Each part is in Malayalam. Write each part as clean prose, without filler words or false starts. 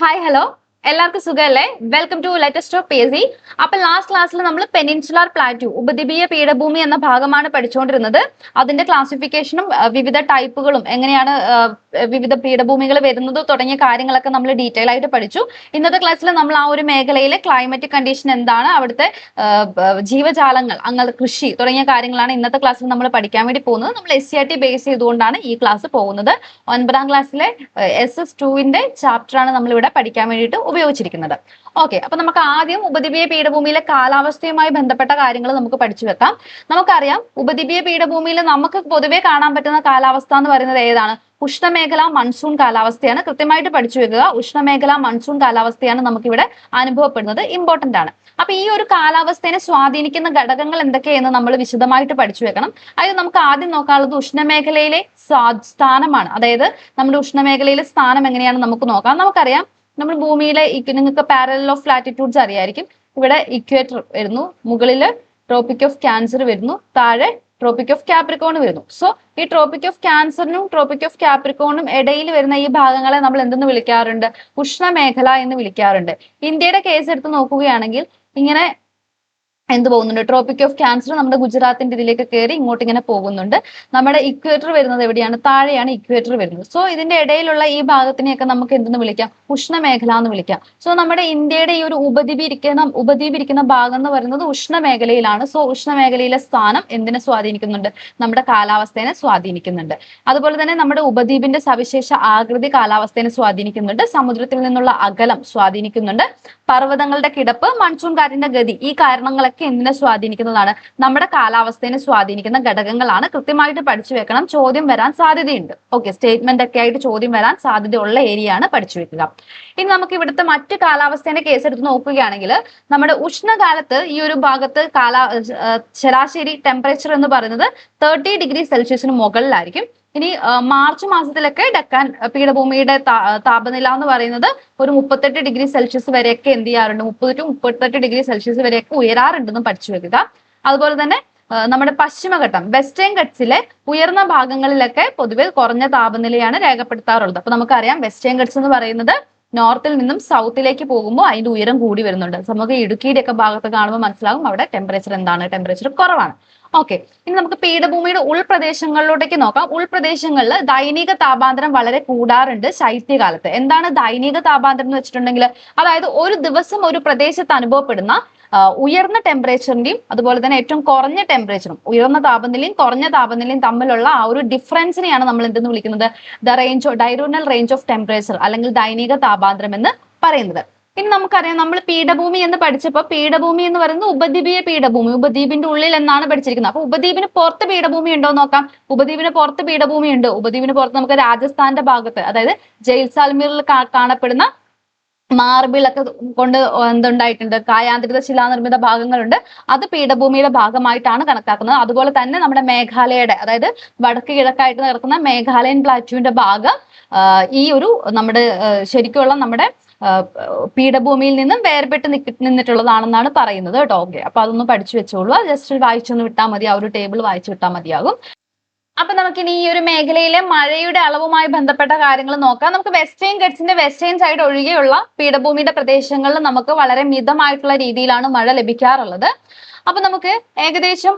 ഹായ് ഹലോ എല്ലാവർക്കും സുഖമല്ലേ? Welcome to latest of PSC. അപ്പൊ ലാസ്റ്റ് ക്ലാസ്സിൽ നമ്മൾ പെനിൻസുലാർ പ്ലാറ്റ്യൂ ഉപദ്വീപീയ പീഠഭൂമി എന്ന ഭാഗമാണ് പഠിച്ചുകൊണ്ടിരുന്നത്. അതിന്റെ ക്ലാസിഫിക്കേഷനും വിവിധ ടൈപ്പുകളും എങ്ങനെയാണ് വിവിധ പീഠഭൂമികൾ വരുന്നത് തുടങ്ങിയ കാര്യങ്ങളൊക്കെ നമ്മൾ ഡീറ്റെയിൽ ആയിട്ട് പഠിച്ചു. ഇന്നത്തെ ക്ലാസ്സിൽ നമ്മൾ ആ ഒരു മേഖലയിലെ ക്ലൈമറ്റിക് കണ്ടീഷൻ എന്താണ്, അവിടുത്തെ ജീവജാലങ്ങൾ, അങ്ങനെ കൃഷി തുടങ്ങിയ കാര്യങ്ങളാണ് ഇന്നത്തെ ക്ലാസ്സിൽ നമ്മൾ പഠിക്കാൻ വേണ്ടി പോകുന്നത്. നമ്മൾ SCRT ബേസ് ചെയ്തുകൊണ്ടാണ് ഈ ക്ലാസ് പോകുന്നത്. 9ാം ക്ലാസ്സിലെ SS2 ചാപ്റ്റർ ആണ് നമ്മൾ ഇവിടെ പഠിക്കാൻ വേണ്ടിയിട്ട് ഉപയോഗിച്ചിരിക്കുന്നത്. ഓക്കെ, അപ്പൊ നമുക്ക് ആദ്യം ഉപദ്വീപീയ പീഠഭൂമിയിലെ കാലാവസ്ഥയുമായി ബന്ധപ്പെട്ട കാര്യങ്ങൾ നമുക്ക് പഠിച്ചു വെക്കാം. നമുക്കറിയാം, ഉപദ്വീപീയ പീഠഭൂമിയിൽ നമുക്ക് പൊതുവെ കാണാൻ പറ്റുന്ന കാലാവസ്ഥ എന്ന് പറയുന്നത് ഏതാണ്? ഉഷ്ണമേഖല മൺസൂൺ കാലാവസ്ഥയാണ്. കൃത്യമായിട്ട് പഠിച്ചു വെക്കുക. ഉഷ്ണമേഖല മൺസൂൺ കാലാവസ്ഥയാണ് നമുക്കിവിടെ അനുഭവപ്പെടുന്നത്. ഇമ്പോർട്ടന്റ് ആണ്. അപ്പൊ ഈ ഒരു കാലാവസ്ഥയെ സ്വാധീനിക്കുന്ന ഘടകങ്ങൾ എന്തൊക്കെയെന്ന് നമ്മൾ വിശദമായിട്ട് പഠിച്ചു വെക്കണം. അതായത് നമുക്ക് ആദ്യം നോക്കാനുള്ളത് ഉഷ്ണമേഖലയിലെ സ്ഥാനമാണ്. അതായത് നമ്മുടെ ഉഷ്ണമേഖലയിലെ സ്ഥാനം എങ്ങനെയാണെന്ന് നമുക്ക് നോക്കാം. നമുക്കറിയാം, നമ്മൾ ഭൂമിയിലെ നിങ്ങൾക്ക് പാരലൽ ഓഫ് ലാറ്റിറ്റ്യൂഡ്സ് അറിയായിരിക്കും. ഇവിടെ ഇക്വേറ്റർ വരുന്നു, മുകളില് ട്രോപ്പിക് ഓഫ് ക്യാൻസർ വരുന്നു, താഴെ ട്രോപ്പിക് ഓഫ് കാപ്രിക്കോൺ വരുന്നു. സോ ഈ ട്രോപ്പിക് ഓഫ് ക്യാൻസറിനും ട്രോപ്പിക് ഓഫ് കാപ്രിക്കോണും ഇടയിൽ വരുന്ന ഈ ഭാഗങ്ങളെ നമ്മൾ എന്തെന്ന് വിളിക്കാറുണ്ട്? ഉഷ്ണമേഖല എന്ന് വിളിക്കാറുണ്ട്. ഇന്ത്യയുടെ കേസ് എടുത്ത് നോക്കുകയാണെങ്കിൽ ഇങ്ങനെ എന്ത് പോകുന്നുണ്ട്? ട്രോപ്പിക് ഓഫ് ക്യാൻസർ നമ്മുടെ ഗുജറാത്തിന്റെ ഇതിലേക്ക് കയറി ഇങ്ങോട്ട് ഇങ്ങനെ പോകുന്നുണ്ട്. നമ്മുടെ ഇക്വേറ്റർ വരുന്നത് എവിടെയാണ്? താഴെയാണ് ഇക്വേറ്റർ വരുന്നത്. സോ ഇതിന്റെ ഇടയിലുള്ള ഈ ഭാഗത്തിനെയൊക്കെ നമുക്ക് എന്തെന്ന് വിളിക്കാം? ഉഷ്ണമേഖല എന്ന് വിളിക്കാം. സോ നമ്മുടെ ഇന്ത്യയുടെ ഈ ഒരു ഉപദ്വീപ് ഇരിക്കുന്ന ഭാഗം എന്ന് പറയുന്നത് ഉഷ്ണമേഖലയിലാണ്. സോ ഉഷ്ണമേഖലയിലെ സ്ഥാനം എന്തിനെ സ്വാധീനിക്കുന്നുണ്ട്? നമ്മുടെ കാലാവസ്ഥയെ സ്വാധീനിക്കുന്നുണ്ട്. അതുപോലെ തന്നെ നമ്മുടെ ഉപദ്വീപിന്റെ സവിശേഷ ആകൃതി കാലാവസ്ഥയെ സ്വാധീനിക്കുന്നുണ്ട്. സമുദ്രത്തിൽ നിന്നുള്ള അകലം സ്വാധീനിക്കുന്നുണ്ട്. പർവ്വതങ്ങളുടെ കിടപ്പ്, മൺസൂൺ കാറ്റിന്റെ ഗതി, ഈ കാരണങ്ങളൊക്കെ എന്തിനെ സ്വാധീനിക്കുന്നതാണ്? നമ്മുടെ കാലാവസ്ഥയെ സ്വാധീനിക്കുന്ന ഘടകങ്ങളാണ്. കൃത്യമായിട്ട് പഠിച്ചു വെക്കണം. ചോദ്യം വരാൻ സാധ്യതയുണ്ട്. ഓക്കെ, സ്റ്റേറ്റ്മെന്റ് ഒക്കെ ആയിട്ട് ചോദ്യം വരാൻ സാധ്യതയുള്ള ഏരിയ ആണ്. പഠിച്ചു വെക്കുക. ഇനി നമുക്ക് ഇവിടുത്തെ മറ്റു കാലാവസ്ഥയുടെ കേസ് എടുത്ത് നോക്കുകയാണെങ്കിൽ നമ്മുടെ ഉഷ്ണകാലത്ത് ഈ ഒരു ഭാഗത്ത് ശരാശരി ടെമ്പറേച്ചർ എന്ന് പറയുന്നത് 30 ഡിഗ്രി സെൽഷ്യസിന് മുകളിലായിരിക്കും. ഇനി മാർച്ച് മാസത്തിലൊക്കെ ഡെക്കാൻ പീഠഭൂമിയുടെ താപനില എന്ന് പറയുന്നത് ഒരു 38 ഡിഗ്രി സെൽഷ്യസ് വരെയൊക്കെ എന്ത് ചെയ്യാറുണ്ട്? 30 to 38 ഡിഗ്രി സെൽഷ്യസ് വരെയൊക്കെ ഉയരാറുണ്ടെന്നും പഠിച്ചു വെക്കുക. അതുപോലെ തന്നെ നമ്മുടെ പശ്ചിമഘട്ടം വെസ്റ്റേൺ ഗട്ട്സിലെ ഉയർന്ന ഭാഗങ്ങളിലൊക്കെ പൊതുവെ കുറഞ്ഞ താപനിലയാണ് രേഖപ്പെടുത്താറുള്ളത്. അപ്പൊ നമുക്കറിയാം, വെസ്റ്റേൺ ഗട്ട്സ് എന്ന് പറയുന്നത് നോർത്തിൽ നിന്നും സൗത്തിലേക്ക് പോകുമ്പോൾ അതിന്റെ ഉയരം കൂടി വരുന്നുണ്ട്. നമുക്ക് ഇടുക്കിയുടെ ഒക്കെ ഭാഗത്ത് കാണുമ്പോൾ മനസ്സിലാകും അവിടെ ടെമ്പറേച്ചർ എന്താണ്? ടെമ്പറേച്ചർ കുറവാണ്. ഓക്കെ, ഇനി നമുക്ക് പീഠഭൂമിയുടെ ഉൾപ്രദേശങ്ങളിലോട്ടേക്ക് നോക്കാം. ഉൾപ്രദേശങ്ങളിൽ ദൈനിക താപാന്തരം വളരെ കൂടാറുണ്ട് ശൈത്യകാലത്ത്. എന്താണ് ദൈനിക താപാന്തരം എന്ന് വെച്ചിട്ടുണ്ടെങ്കിൽ, അതായത് ഒരു ദിവസം ഒരു പ്രദേശത്ത് അനുഭവപ്പെടുന്ന ഉയർന്ന ടെമ്പറേച്ചറിന്റെയും അതുപോലെ തന്നെ ഏറ്റവും കുറഞ്ഞ ടെമ്പറേച്ചറും, ഉയർന്ന താപനിലയും കുറഞ്ഞ താപനിലയും തമ്മിലുള്ള ആ ഒരു ഡിഫറൻസിനെയാണ് നമ്മൾ എന്തെന്ന് വിളിക്കുന്നത്? ഡൈറൂണൽ റേഞ്ച് ഓഫ് ടെമ്പറേച്ചർ അല്ലെങ്കിൽ ദൈനിക താപാന്തരം എന്ന് പറയുന്നത്. ഇനി നമുക്കറിയാം, നമ്മൾ പീഠഭൂമി എന്ന് പഠിച്ചപ്പോൾ പീഠഭൂമി എന്ന് പറയുന്നത് ഉപദ്വീപീയ പീഠഭൂമി, ഉപദ്വീപിന്റെ ഉള്ളിൽ എന്നാണ് പഠിച്ചിരിക്കുന്നത്. അപ്പൊ ഉപദ്വീപിന് പുറത്ത് പീഠഭൂമി ഉണ്ടോ നോക്കാം. ഉപദ്വീപിന് പുറത്ത് പീഠഭൂമി ഉണ്ട്. ഉപദ്വീപിന് പുറത്ത് നമുക്ക് രാജസ്ഥാന്റെ ഭാഗത്ത്, അതായത് ജയ്സാൽമീറിൽ കാണപ്പെടുന്ന മാർബിളൊക്കെ കൊണ്ട് എന്തുണ്ടായിട്ടുണ്ട്? കായാന്തരിത ശിലാനിർമ്മിത ഭാഗങ്ങളുണ്ട്. അത് പീഠഭൂമിയുടെ ഭാഗമായിട്ടാണ് കണക്കാക്കുന്നത്. അതുപോലെ തന്നെ നമ്മുടെ മേഘാലയയുടെ, അതായത് വടക്ക് കിഴക്കായിട്ട് കിടക്കുന്ന മേഘാലയൻ പ്ലാറ്റ്യൂവിന്റെ ഭാഗം ഈ ഒരു നമ്മുടെ ശരിക്കുള്ള നമ്മുടെ പീഠഭൂമിയിൽ നിന്നും വേർപെട്ട് നിന്നിട്ടുള്ളതാണെന്നാണ് പറയുന്നത് കേട്ടോ. ഓക്കെ, അപ്പൊ അതൊന്ന് പഠിച്ചു വെച്ചോളൂ. ജസ്റ്റ് വായിച്ചൊന്ന് വിട്ടാൽ മതി. ആ ഒരു ടേബിൾ വായിച്ചു വിട്ടാൽ മതിയാകും. അപ്പൊ നമുക്കിനി ഈ ഒരു മേഖലയിലെ മഴയുടെ അളവുമായി ബന്ധപ്പെട്ട കാര്യങ്ങൾ നോക്കാം. നമുക്ക് വെസ്റ്റേൺ ഗട്ട്സിന്റെ വെസ്റ്റേൺ സൈഡ് ഒഴികെയുള്ള പീഠഭൂമിയുടെ പ്രദേശങ്ങളിൽ നമുക്ക് വളരെ മിതമായിട്ടുള്ള രീതിയിലാണ് മഴ ലഭിക്കാറുള്ളത്. അപ്പൊ നമുക്ക് ഏകദേശം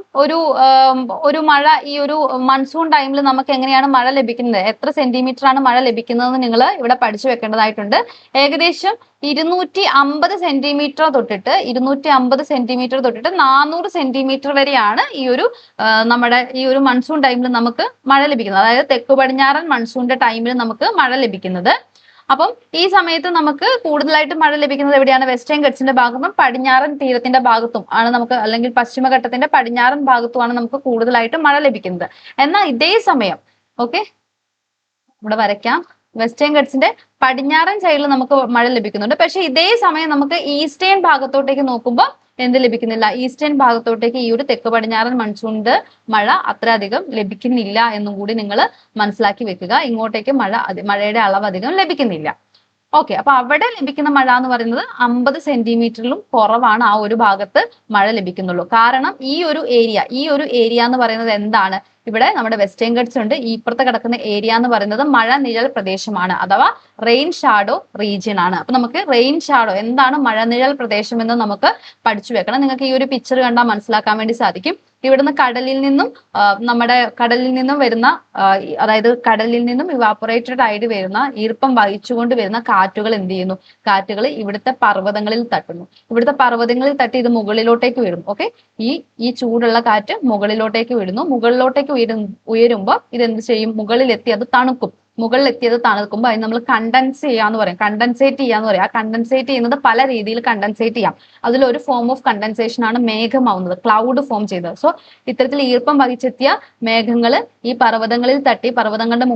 ഒരു മഴ ഈ ഒരു മൺസൂൺ ടൈമിൽ നമുക്ക് എങ്ങനെയാണ് മഴ ലഭിക്കുന്നത്, എത്ര സെന്റിമീറ്റർ ആണ് മഴ ലഭിക്കുന്നതെന്ന് നിങ്ങൾ ഇവിടെ പഠിച്ചു വെക്കേണ്ടതായിട്ടുണ്ട്. ഏകദേശം 250 സെന്റിമീറ്റർ തൊട്ടിട്ട് 400 സെന്റിമീറ്റർ വരെയാണ് നമ്മുടെ ഈ ഒരു മൺസൂൺ ടൈമിൽ നമുക്ക് മഴ ലഭിക്കുന്നത്. അതായത് തെക്ക് പടിഞ്ഞാറൻ മൺസൂണിന്റെ ടൈമിൽ നമുക്ക് മഴ ലഭിക്കുന്നത്. അപ്പം ഈ സമയത്ത് നമുക്ക് കൂടുതലായിട്ട് മഴ ലഭിക്കുന്നത് എവിടെയാണ്? വെസ്റ്റേൺ ഗട്ട്സിന്റെ ഭാഗത്തും പടിഞ്ഞാറൻ തീരത്തിന്റെ ഭാഗത്തും ആണ് നമുക്ക്, അല്ലെങ്കിൽ പശ്ചിമഘട്ടത്തിന്റെ പടിഞ്ഞാറൻ ഭാഗത്തുമാണ് നമുക്ക് കൂടുതലായിട്ട് മഴ ലഭിക്കുന്നത്. എന്നാൽ ഇതേ സമയം ഇവിടെ വരയ്ക്കാം, വെസ്റ്റേൺ ഗട്ട്സിന്റെ പടിഞ്ഞാറൻ സൈഡിൽ നമുക്ക് മഴ ലഭിക്കുന്നുണ്ട്. പക്ഷെ ഇതേ സമയം നമുക്ക് ഈസ്റ്റേൺ ഭാഗത്തോട്ടേക്ക് നോക്കുമ്പോൾ എന്ത് ലഭിക്കുന്നില്ല? ഈസ്റ്റേൺ ഭാഗത്തോട്ടേക്ക് ഈ ഒരു തെക്ക് പടിഞ്ഞാറൻ മൺസൂണിന്റെ മഴ അത്ര അധികം ലഭിക്കുന്നില്ല എന്നും കൂടി നിങ്ങൾ മനസ്സിലാക്കി വെക്കുക. ഇങ്ങോട്ടേക്ക് മഴയുടെ അളവ് അധികം ലഭിക്കുന്നില്ല. ഓക്കെ, അപ്പൊ അവിടെ ലഭിക്കുന്ന മഴ എന്ന് പറയുന്നത് 50 സെന്റിമീറ്ററിലും കുറവാണ് ആ ഒരു ഭാഗത്ത് മഴ ലഭിക്കുന്നുള്ളൂ. കാരണം ഈ ഒരു ഏരിയ എന്ന് പറയുന്നത് എന്താണ്? ഇവിടെ നമ്മുടെ വെസ്റ്റേൺ ഗട്ട്സ് ഉണ്ട്. ഈ ഇപ്പുറത്ത് കിടക്കുന്ന ഏരിയ എന്ന് പറയുന്നത് മഴ നിഴൽ പ്രദേശമാണ്, അഥവാ റെയിൻ ഷാഡോ റീജിയൻ ആണ്. അപ്പൊ നമുക്ക് റെയിൻ ഷാഡോ എന്താണ് മഴനിഴൽ പ്രദേശം എന്ന് നമുക്ക് പഠിച്ചു വെക്കണം. നിങ്ങൾക്ക് ഈ ഒരു പിക്ചർ കണ്ടാൽ മനസ്സിലാക്കാൻ വേണ്ടി സാധിക്കും. ഇവിടുന്ന് കടലിൽ നിന്നും നമ്മുടെ കടലിൽ നിന്നും വരുന്ന അതായത് കടലിൽ നിന്നും ഇവാപറേറ്റഡ് ആയിട്ട് വരുന്ന ഈർപ്പം വഹിച്ചുകൊണ്ട് വരുന്ന കാറ്റുകൾ എന്ത് ചെയ്യുന്നു? കാറ്റുകൾ ഇവിടുത്തെ പർവ്വതങ്ങളിൽ തട്ടുന്നു. ഇവിടുത്തെ പർവ്വതങ്ങളിൽ തട്ടി ഇത് മുകളിലോട്ടേക്ക് വരും. ഓക്കെ, ഈ ചൂടുള്ള കാറ്റ് മുകളിലോട്ടേക്ക് വീഴുന്നു. മുകളിലോട്ടേക്ക് ഉയരുമ്പോൾ ഇത് എന്ത് ചെയ്യും? മുകളിലെത്തി അത് തണുക്കും. മുകളിലെത്തിയത് തണുക്കുമ്പോൾ അതിന് നമ്മൾ കണ്ടൻസ് ചെയ്യാന്ന് പറയും, കണ്ടൻസേറ്റ് ചെയ്യാന്ന് പറയും. ആ കണ്ടൻസേറ്റ് ചെയ്യുന്നത് പല രീതിയിൽ കണ്ടൻസേറ്റ് ചെയ്യാം. അതിലൊരു ഫോം ഓഫ് കണ്ടൻസേഷൻ ആണ് മേഘമാവുന്നത്, ക്ലൗഡ് ഫോം ചെയ്തത്. സോ ഇത്തരത്തിൽ ഈർപ്പം വഹിച്ചെത്തിയ മേഘങ്ങൾ ഈ പർവ്വതങ്ങളിൽ തട്ടി പർവ്വതങ്ങളുടെ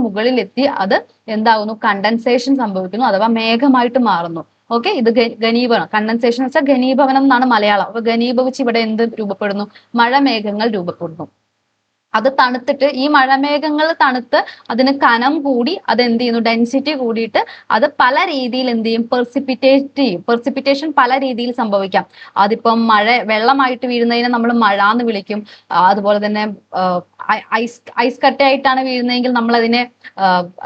മുകളിലെത്തി അത് എന്താകുന്നു? കണ്ടൻസേഷൻ സംഭവിക്കുന്നു, അഥവാ മേഘമായിട്ട് മാറുന്നു. ഓക്കെ, ഇത് ഘനീഭവനം. കണ്ടൻസേഷൻ വെച്ചാൽ ഘനീഭവനം എന്നാണ് മലയാളം. അപ്പൊ ഘനീഭവിച്ച് ഇവിടെ എന്ത് രൂപപ്പെടുന്നു? മഴമേഘങ്ങൾ രൂപപ്പെടുന്നു. അത് തണുത്തിട്ട് ഈ മഴമേഘങ്ങൾ തണുത്ത് അതിന് കനം കൂടി അത് എന്ത് ചെയ്യുന്നു? ഡെൻസിറ്റി കൂടിയിട്ട് അത് പല രീതിയിൽ എന്ത് ചെയ്യും? പെർസിപ്പിറ്റേറ്റ് ചെയ്യും. പെർസിപ്പിറ്റേഷൻ പല രീതിയിൽ സംഭവിക്കാം. അതിപ്പം വെള്ളമായിട്ട് വീഴുന്നതിനെ നമ്മൾ മഴ എന്ന് വിളിക്കും. അതുപോലെ തന്നെ ഐസ് കട്ടയായിട്ടാണ് വീഴുന്നതെങ്കിൽ നമ്മൾ അതിനെ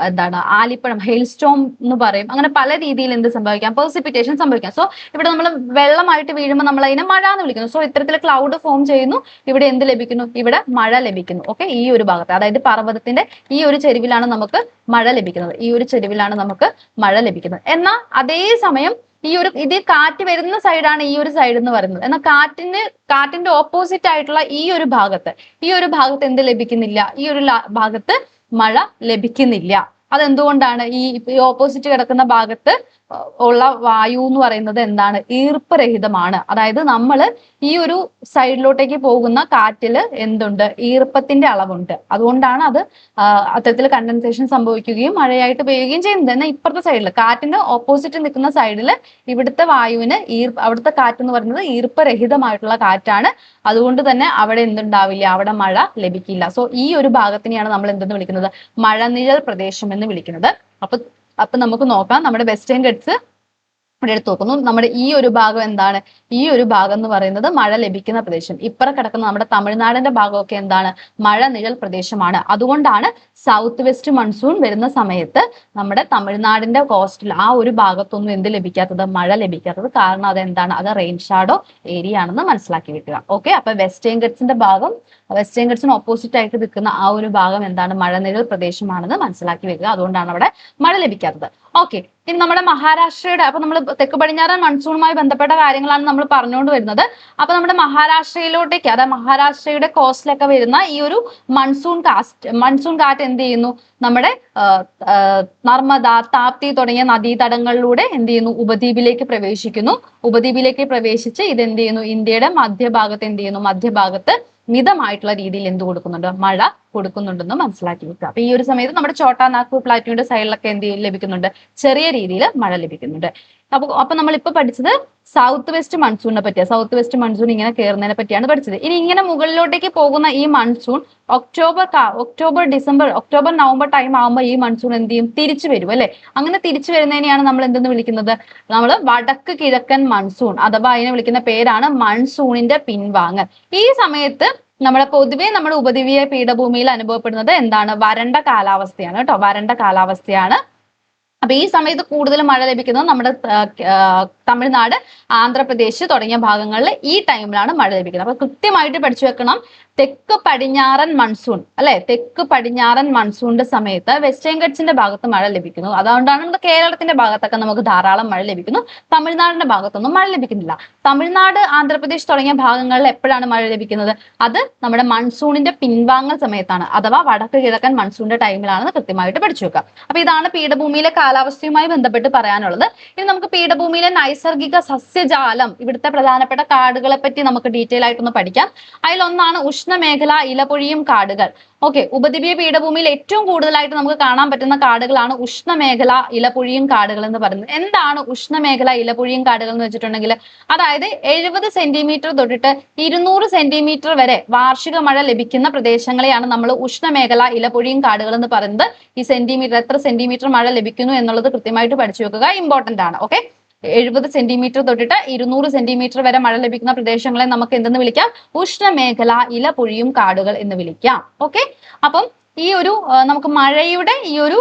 എന്താണ്? ആലിപ്പഴം, ഹെയിൽ സ്റ്റോം എന്ന് പറയും. അങ്ങനെ പല രീതിയിൽ എന്ത് സംഭവിക്കാം? പെർസിപ്പിറ്റേഷൻ സംഭവിക്കാം. സോ ഇവിടെ നമ്മൾ വെള്ളമായിട്ട് വീഴുമ്പോൾ നമ്മൾ അതിനെ മഴ എന്ന് വിളിക്കുന്നു. സോ ഇത്തരത്തിൽ ക്ലൗഡ് ഫോം ചെയ്യുന്നു. ഇവിടെ എന്ത് ലഭിക്കുന്നു? ഇവിടെ മഴ ലഭിക്കുന്നു. ഓക്കെ, ഈ ഒരു ഭാഗത്ത്, അതായത് പർവ്വതത്തിന്റെ ഈ ഒരു ചെരുവിലാണ് നമുക്ക് മഴ ലഭിക്കുന്നത്. ഈ ഒരു ചെരുവിലാണ് നമുക്ക് മഴ ലഭിക്കുന്നത്. എന്നാൽ അതേസമയം ഇത് കാറ്റ് വരുന്ന സൈഡാണ് ഈ ഒരു സൈഡ് എന്ന് പറയുന്നത്. എന്നാൽ കാറ്റിന്റെ ഓപ്പോസിറ്റ് ആയിട്ടുള്ള ഈ ഒരു ഭാഗത്ത് എന്ത് ലഭിക്കുന്നില്ല? ഈ ഒരു ഭാഗത്ത് മഴ ലഭിക്കുന്നില്ല. അതെന്തുകൊണ്ടാണ്? ഈ ഓപ്പോസിറ്റ് കിടക്കുന്ന ഭാഗത്ത് ഉള്ള വായു എന്ന് പറയുന്നത് എന്താണ്? ഈർപ്പരഹിതമാണ്. അതായത് നമ്മൾ ഈ ഒരു സൈഡിലോട്ടേക്ക് പോകുന്ന കാറ്റിൽ എന്തുണ്ട്? ഈർപ്പത്തിന്റെ അളവുണ്ട്. അതുകൊണ്ടാണ് അത് അത്തരത്തിൽ കണ്ടൻസേഷൻ സംഭവിക്കുകയും മഴയായിട്ട് പെയ്യുകയും ചെയ്യുന്നത്. എന്നാൽ ഇപ്പുറത്തെ സൈഡിൽ, കാറ്റിന്റെ ഓപ്പോസിറ്റ് നിൽക്കുന്ന സൈഡിൽ ഇവിടുത്തെ വായുവിന് അവിടുത്തെ കാറ്റ് എന്ന് പറയുന്നത് ഈർപ്പരഹിതമായിട്ടുള്ള കാറ്റാണ്. അതുകൊണ്ട് തന്നെ അവിടെ എന്തുണ്ടാവില്ല? അവിടെ മഴ ലഭിക്കില്ല. സോ ഈ ഒരു ഭാഗത്തിനെയാണ് നമ്മൾ എന്തെന്ന് വിളിക്കുന്നത്? മഴനിഴൽ പ്രദേശം എന്ന് വിളിക്കുന്നത്. അപ്പൊ നമുക്ക് നോക്കാം. നമ്മുടെ വെസ്റ്റേൺ ഗട്ട്സ് ഇവിടെ എടുത്ത് നോക്കുന്നു. നമ്മുടെ ഈ ഒരു ഭാഗം എന്താണ്? ഈ ഒരു ഭാഗം എന്ന് പറയുന്നത് മഴ ലഭിക്കുന്ന പ്രദേശം. ഇപ്പുറം കിടക്കുന്ന നമ്മുടെ തമിഴ്നാടിന്റെ ഭാഗമൊക്കെ എന്താണ്? മഴ നിഴൽ പ്രദേശമാണ്. അതുകൊണ്ടാണ് സൗത്ത് വെസ്റ്റ് മൺസൂൺ വരുന്ന സമയത്ത് നമ്മുടെ തമിഴ്നാടിന്റെ കോസ്റ്റിൽ ആ ഒരു ഭാഗത്തൊന്നും എന്ത് ലഭിക്കാത്തത്? മഴ ലഭിക്കാത്തത്. കാരണം അതെന്താണ്? അത് റെയിൻ ഷാഡോ ഏരിയ ആണെന്ന് മനസ്സിലാക്കി വെക്കുക. ഓക്കെ, അപ്പൊ വെസ്റ്റേൺ ഗട്ട്സിന് ഓപ്പോസിറ്റ് ആയിട്ട് നിൽക്കുന്ന ആ ഒരു ഭാഗം എന്താണ്? മഴനിഴൽ പ്രദേശമാണെന്ന് മനസ്സിലാക്കി വെക്കുക. അതുകൊണ്ടാണ് അവിടെ മഴ ലഭിക്കാത്തത്. ഓക്കെ, ഇനി നമ്മുടെ മഹാരാഷ്ട്രയുടെ, അപ്പൊ നമ്മൾ തെക്ക് പടിഞ്ഞാറൻ മൺസൂണുമായി ബന്ധപ്പെട്ട കാര്യങ്ങളാണ് നമ്മൾ പറഞ്ഞുകൊണ്ട് വരുന്നത്. അപ്പൊ നമ്മുടെ മഹാരാഷ്ട്രയിലോട്ടേക്ക്, അതായത് മഹാരാഷ്ട്രയുടെ കോസ്റ്റിലൊക്കെ വരുന്ന ഈ ഒരു മൺസൂൺ കാറ്റ് എന്ത് ചെയ്യുന്നു? നമ്മുടെ നർമ്മദ, താപ്തി തുടങ്ങിയ നദീതടങ്ങളിലൂടെ എന്ത് ചെയ്യുന്നു? ഉപദ്വീപിലേക്ക് പ്രവേശിക്കുന്നു. ഉപദ്വീപിലേക്ക് പ്രവേശിച്ച് ഇത് എന്ത് ചെയ്യുന്നു? ഇന്ത്യയുടെ മധ്യഭാഗത്ത് മിതമായിട്ടുള്ള രീതിയിൽ എന്ത് കൊടുക്കുന്നുണ്ട്? മഴ കൊടുക്കുന്നുണ്ടെന്ന് മനസ്സിലാക്കി വെക്കുക. അപ്പൊ ഈ ഒരു സമയത്ത് നമ്മുടെ ഛോട്ടാ നാഗ്പൂർ പ്ലാറ്റ്യൂവിന്റെ സൈഡിലൊക്കെ എന്ത് ലഭിക്കുന്നുണ്ട്? ചെറിയ രീതിയിൽ മഴ ലഭിക്കുന്നുണ്ട്. അപ്പൊ നമ്മൾ ഇപ്പൊ പഠിച്ചത് സൗത്ത് വെസ്റ്റ് മൺസൂണിനെ പറ്റിയാണ്. സൗത്ത് വെസ്റ്റ് മൺസൂൺ ഇങ്ങനെ കയറുന്നതിനെ പറ്റിയാണ് പഠിച്ചത്. ഇനി ഇങ്ങനെ മുകളിലോട്ടേക്ക് പോകുന്ന ഈ മൺസൂൺ ഒക്ടോബർ നവംബർ ടൈം ആകുമ്പോൾ ഈ മൺസൂൺ എന്ത് ചെയ്യും? തിരിച്ചു വരും അല്ലെ? അങ്ങനെ തിരിച്ചു വരുന്നതിനെയാണ് നമ്മൾ എന്തെന്ന് വിളിക്കുന്നത്? നമ്മൾ വടക്ക് കിഴക്കൻ മൺസൂൺ, അഥവാ അതിനെ വിളിക്കുന്ന പേരാണ് മൺസൂണിന്റെ പിൻവാങ്ങൽ. ഈ സമയത്ത് പൊതുവെ നമ്മുടെ ഉപദ്വീപീയ പീഠഭൂമിയിൽ അനുഭവപ്പെടുന്നത് എന്താണ്? വരണ്ട കാലാവസ്ഥയാണ് കേട്ടോ, വരണ്ട കാലാവസ്ഥയാണ്. അപ്പൊ ഈ സമയത്ത് കൂടുതൽ മഴ ലഭിക്കുന്നത് നമ്മുടെ തമിഴ്നാട്, ആന്ധ്രാപ്രദേശ് തുടങ്ങിയ ഭാഗങ്ങളിൽ ഈ ടൈമിലാണ് മഴ ലഭിക്കുന്നത്. അപ്പൊ കൃത്യമായിട്ട് പഠിച്ചു വെക്കണം. തെക്ക് പടിഞ്ഞാറൻ മൺസൂൺ അല്ലെ, തെക്ക് പടിഞ്ഞാറൻ മൺസൂണിന്റെ സമയത്ത് വെസ്റ്റേൺ ഗട്ട്സിന്റെ ഭാഗത്ത് മഴ ലഭിക്കുന്നു. അതുകൊണ്ടാണ് നമ്മുടെ കേരളത്തിന്റെ ഭാഗത്തൊക്കെ നമുക്ക് ധാരാളം മഴ ലഭിക്കുന്നു. തമിഴ്നാടിന്റെ ഭാഗത്തൊന്നും മഴ ലഭിക്കുന്നില്ല. തമിഴ്നാട്, ആന്ധ്രാപ്രദേശ് തുടങ്ങിയ ഭാഗങ്ങളിൽ എപ്പോഴാണ് മഴ ലഭിക്കുന്നത്? അത് നമ്മുടെ മൺസൂണിന്റെ പിൻവാങ്ങൽ സമയത്താണ്, അഥവാ വടക്ക് കിഴക്കൻ മൺസൂണിന്റെ ടൈമിലാണെന്ന് കൃത്യമായിട്ട് പഠിച്ചു വെക്കുക. അപ്പൊ ഇതാണ് പീഠഭൂമിയിലെ കാലാവസ്ഥയുമായി ബന്ധപ്പെട്ട് പറയാനുള്ളത്. ഇനി നമുക്ക് പീഠഭൂമിയിലെ നൈസർഗിക സസ്യജാലം, ഇവിടുത്തെ പ്രധാനപ്പെട്ട കാടുകളെ പറ്റി നമുക്ക് ഡീറ്റെയിൽ ആയിട്ടൊന്ന് പഠിക്കാം. അതിലൊന്നാണ് ഉഷ്ണമേഖല ഇലപൊഴിയും കാടുകൾ. ഓക്കെ, ഉപദ്വീപീയ പീഠഭൂമിയിൽ ഏറ്റവും കൂടുതലായിട്ട് നമുക്ക് കാണാൻ പറ്റുന്ന കാടുകളാണ് ഉഷ്ണമേഖല ഇലപൊഴിയും കാടുകൾ എന്ന് പറയുന്നത്. എന്താണ് ഉഷ്ണമേഖല ഇലപൊഴിയും കാടുകൾ എന്ന് വെച്ചിട്ടുണ്ടെങ്കിൽ, അതായത് 70 സെന്റിമീറ്റർ തൊട്ടിട്ട് 200 സെന്റിമീറ്റർ വരെ വാർഷിക മഴ ലഭിക്കുന്ന പ്രദേശങ്ങളെയാണ് നമ്മൾ ഉഷ്ണമേഖല ഇലപൊഴിയും കാടുകൾ എന്ന് പറയുന്നത്. ഈ സെന്റിമീറ്റർ, എത്ര സെന്റിമീറ്റർ മഴ ലഭിക്കുന്നു എന്നുള്ളത് കൃത്യമായിട്ട് പഠിച്ചു വെക്കുക, ഇമ്പോർട്ടന്റ് ആണ്. ഓക്കെ, 70 സെന്റിമീറ്റർ തൊട്ടിട്ട് 200 സെന്റിമീറ്റർ വരെ മഴ ലഭിക്കുന്ന പ്രദേശങ്ങളെ നമുക്ക് എന്തെന്ന് വിളിക്കാം? ഉഷ്ണമേഖല ഇലപൊഴിയും കാടുകൾ എന്ന് വിളിക്കാം. ഓക്കെ, അപ്പം ഈ ഒരു നമുക്ക് മഴയുടെ ഈ ഒരു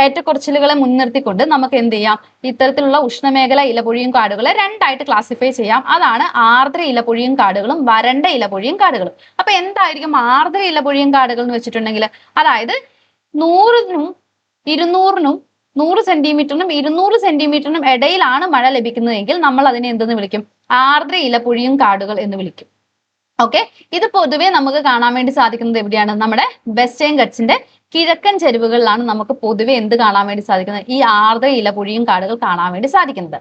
ഏറ്റക്കുറച്ചിലുകളെ മുൻനിർത്തിക്കൊണ്ട് നമുക്ക് എന്ത് ചെയ്യാം? ഇത്തരത്തിലുള്ള ഉഷ്ണമേഖല ഇലപൊഴിയും കാടുകളെ രണ്ടായിട്ട് ക്ലാസിഫൈ ചെയ്യാം. അതാണ് ആർദ്ര ഇലപൊഴിയും കാടുകളും വരണ്ട ഇലപൊഴിയും കാടുകളും. അപ്പൊ എന്തായിരിക്കും ആർദ്ര ഇലപൊഴിയും കാടുകൾ എന്ന് വെച്ചിട്ടുണ്ടെങ്കിൽ, അതായത് 100നും 200നും 100 സെന്റിമീറ്ററിനും 200 സെന്റിമീറ്ററിനും ഇടയിലാണ് മഴ ലഭിക്കുന്നതെങ്കിൽ നമ്മൾ അതിനെ എന്തെന്ന് വിളിക്കും? ആർദ്ര ഇലപൊഴിയും കാടുകൾ എന്ന് വിളിക്കും. ഓക്കെ, ഇത് പൊതുവെ നമുക്ക് കാണാൻ വേണ്ടി സാധിക്കുന്നത് എവിടെയാണ്? നമ്മുടെ വെസ്റ്റേൺ ഗട്ട്സിന്റെ കിഴക്കൻ ചെരുവുകളിലാണ് നമുക്ക് പൊതുവെ എന്ത് കാണാൻ വേണ്ടി സാധിക്കുന്നത്? ഈ ആർദ്ര ഇലപൊഴിയും കാടുകൾ കാണാൻ വേണ്ടി സാധിക്കുന്നത്.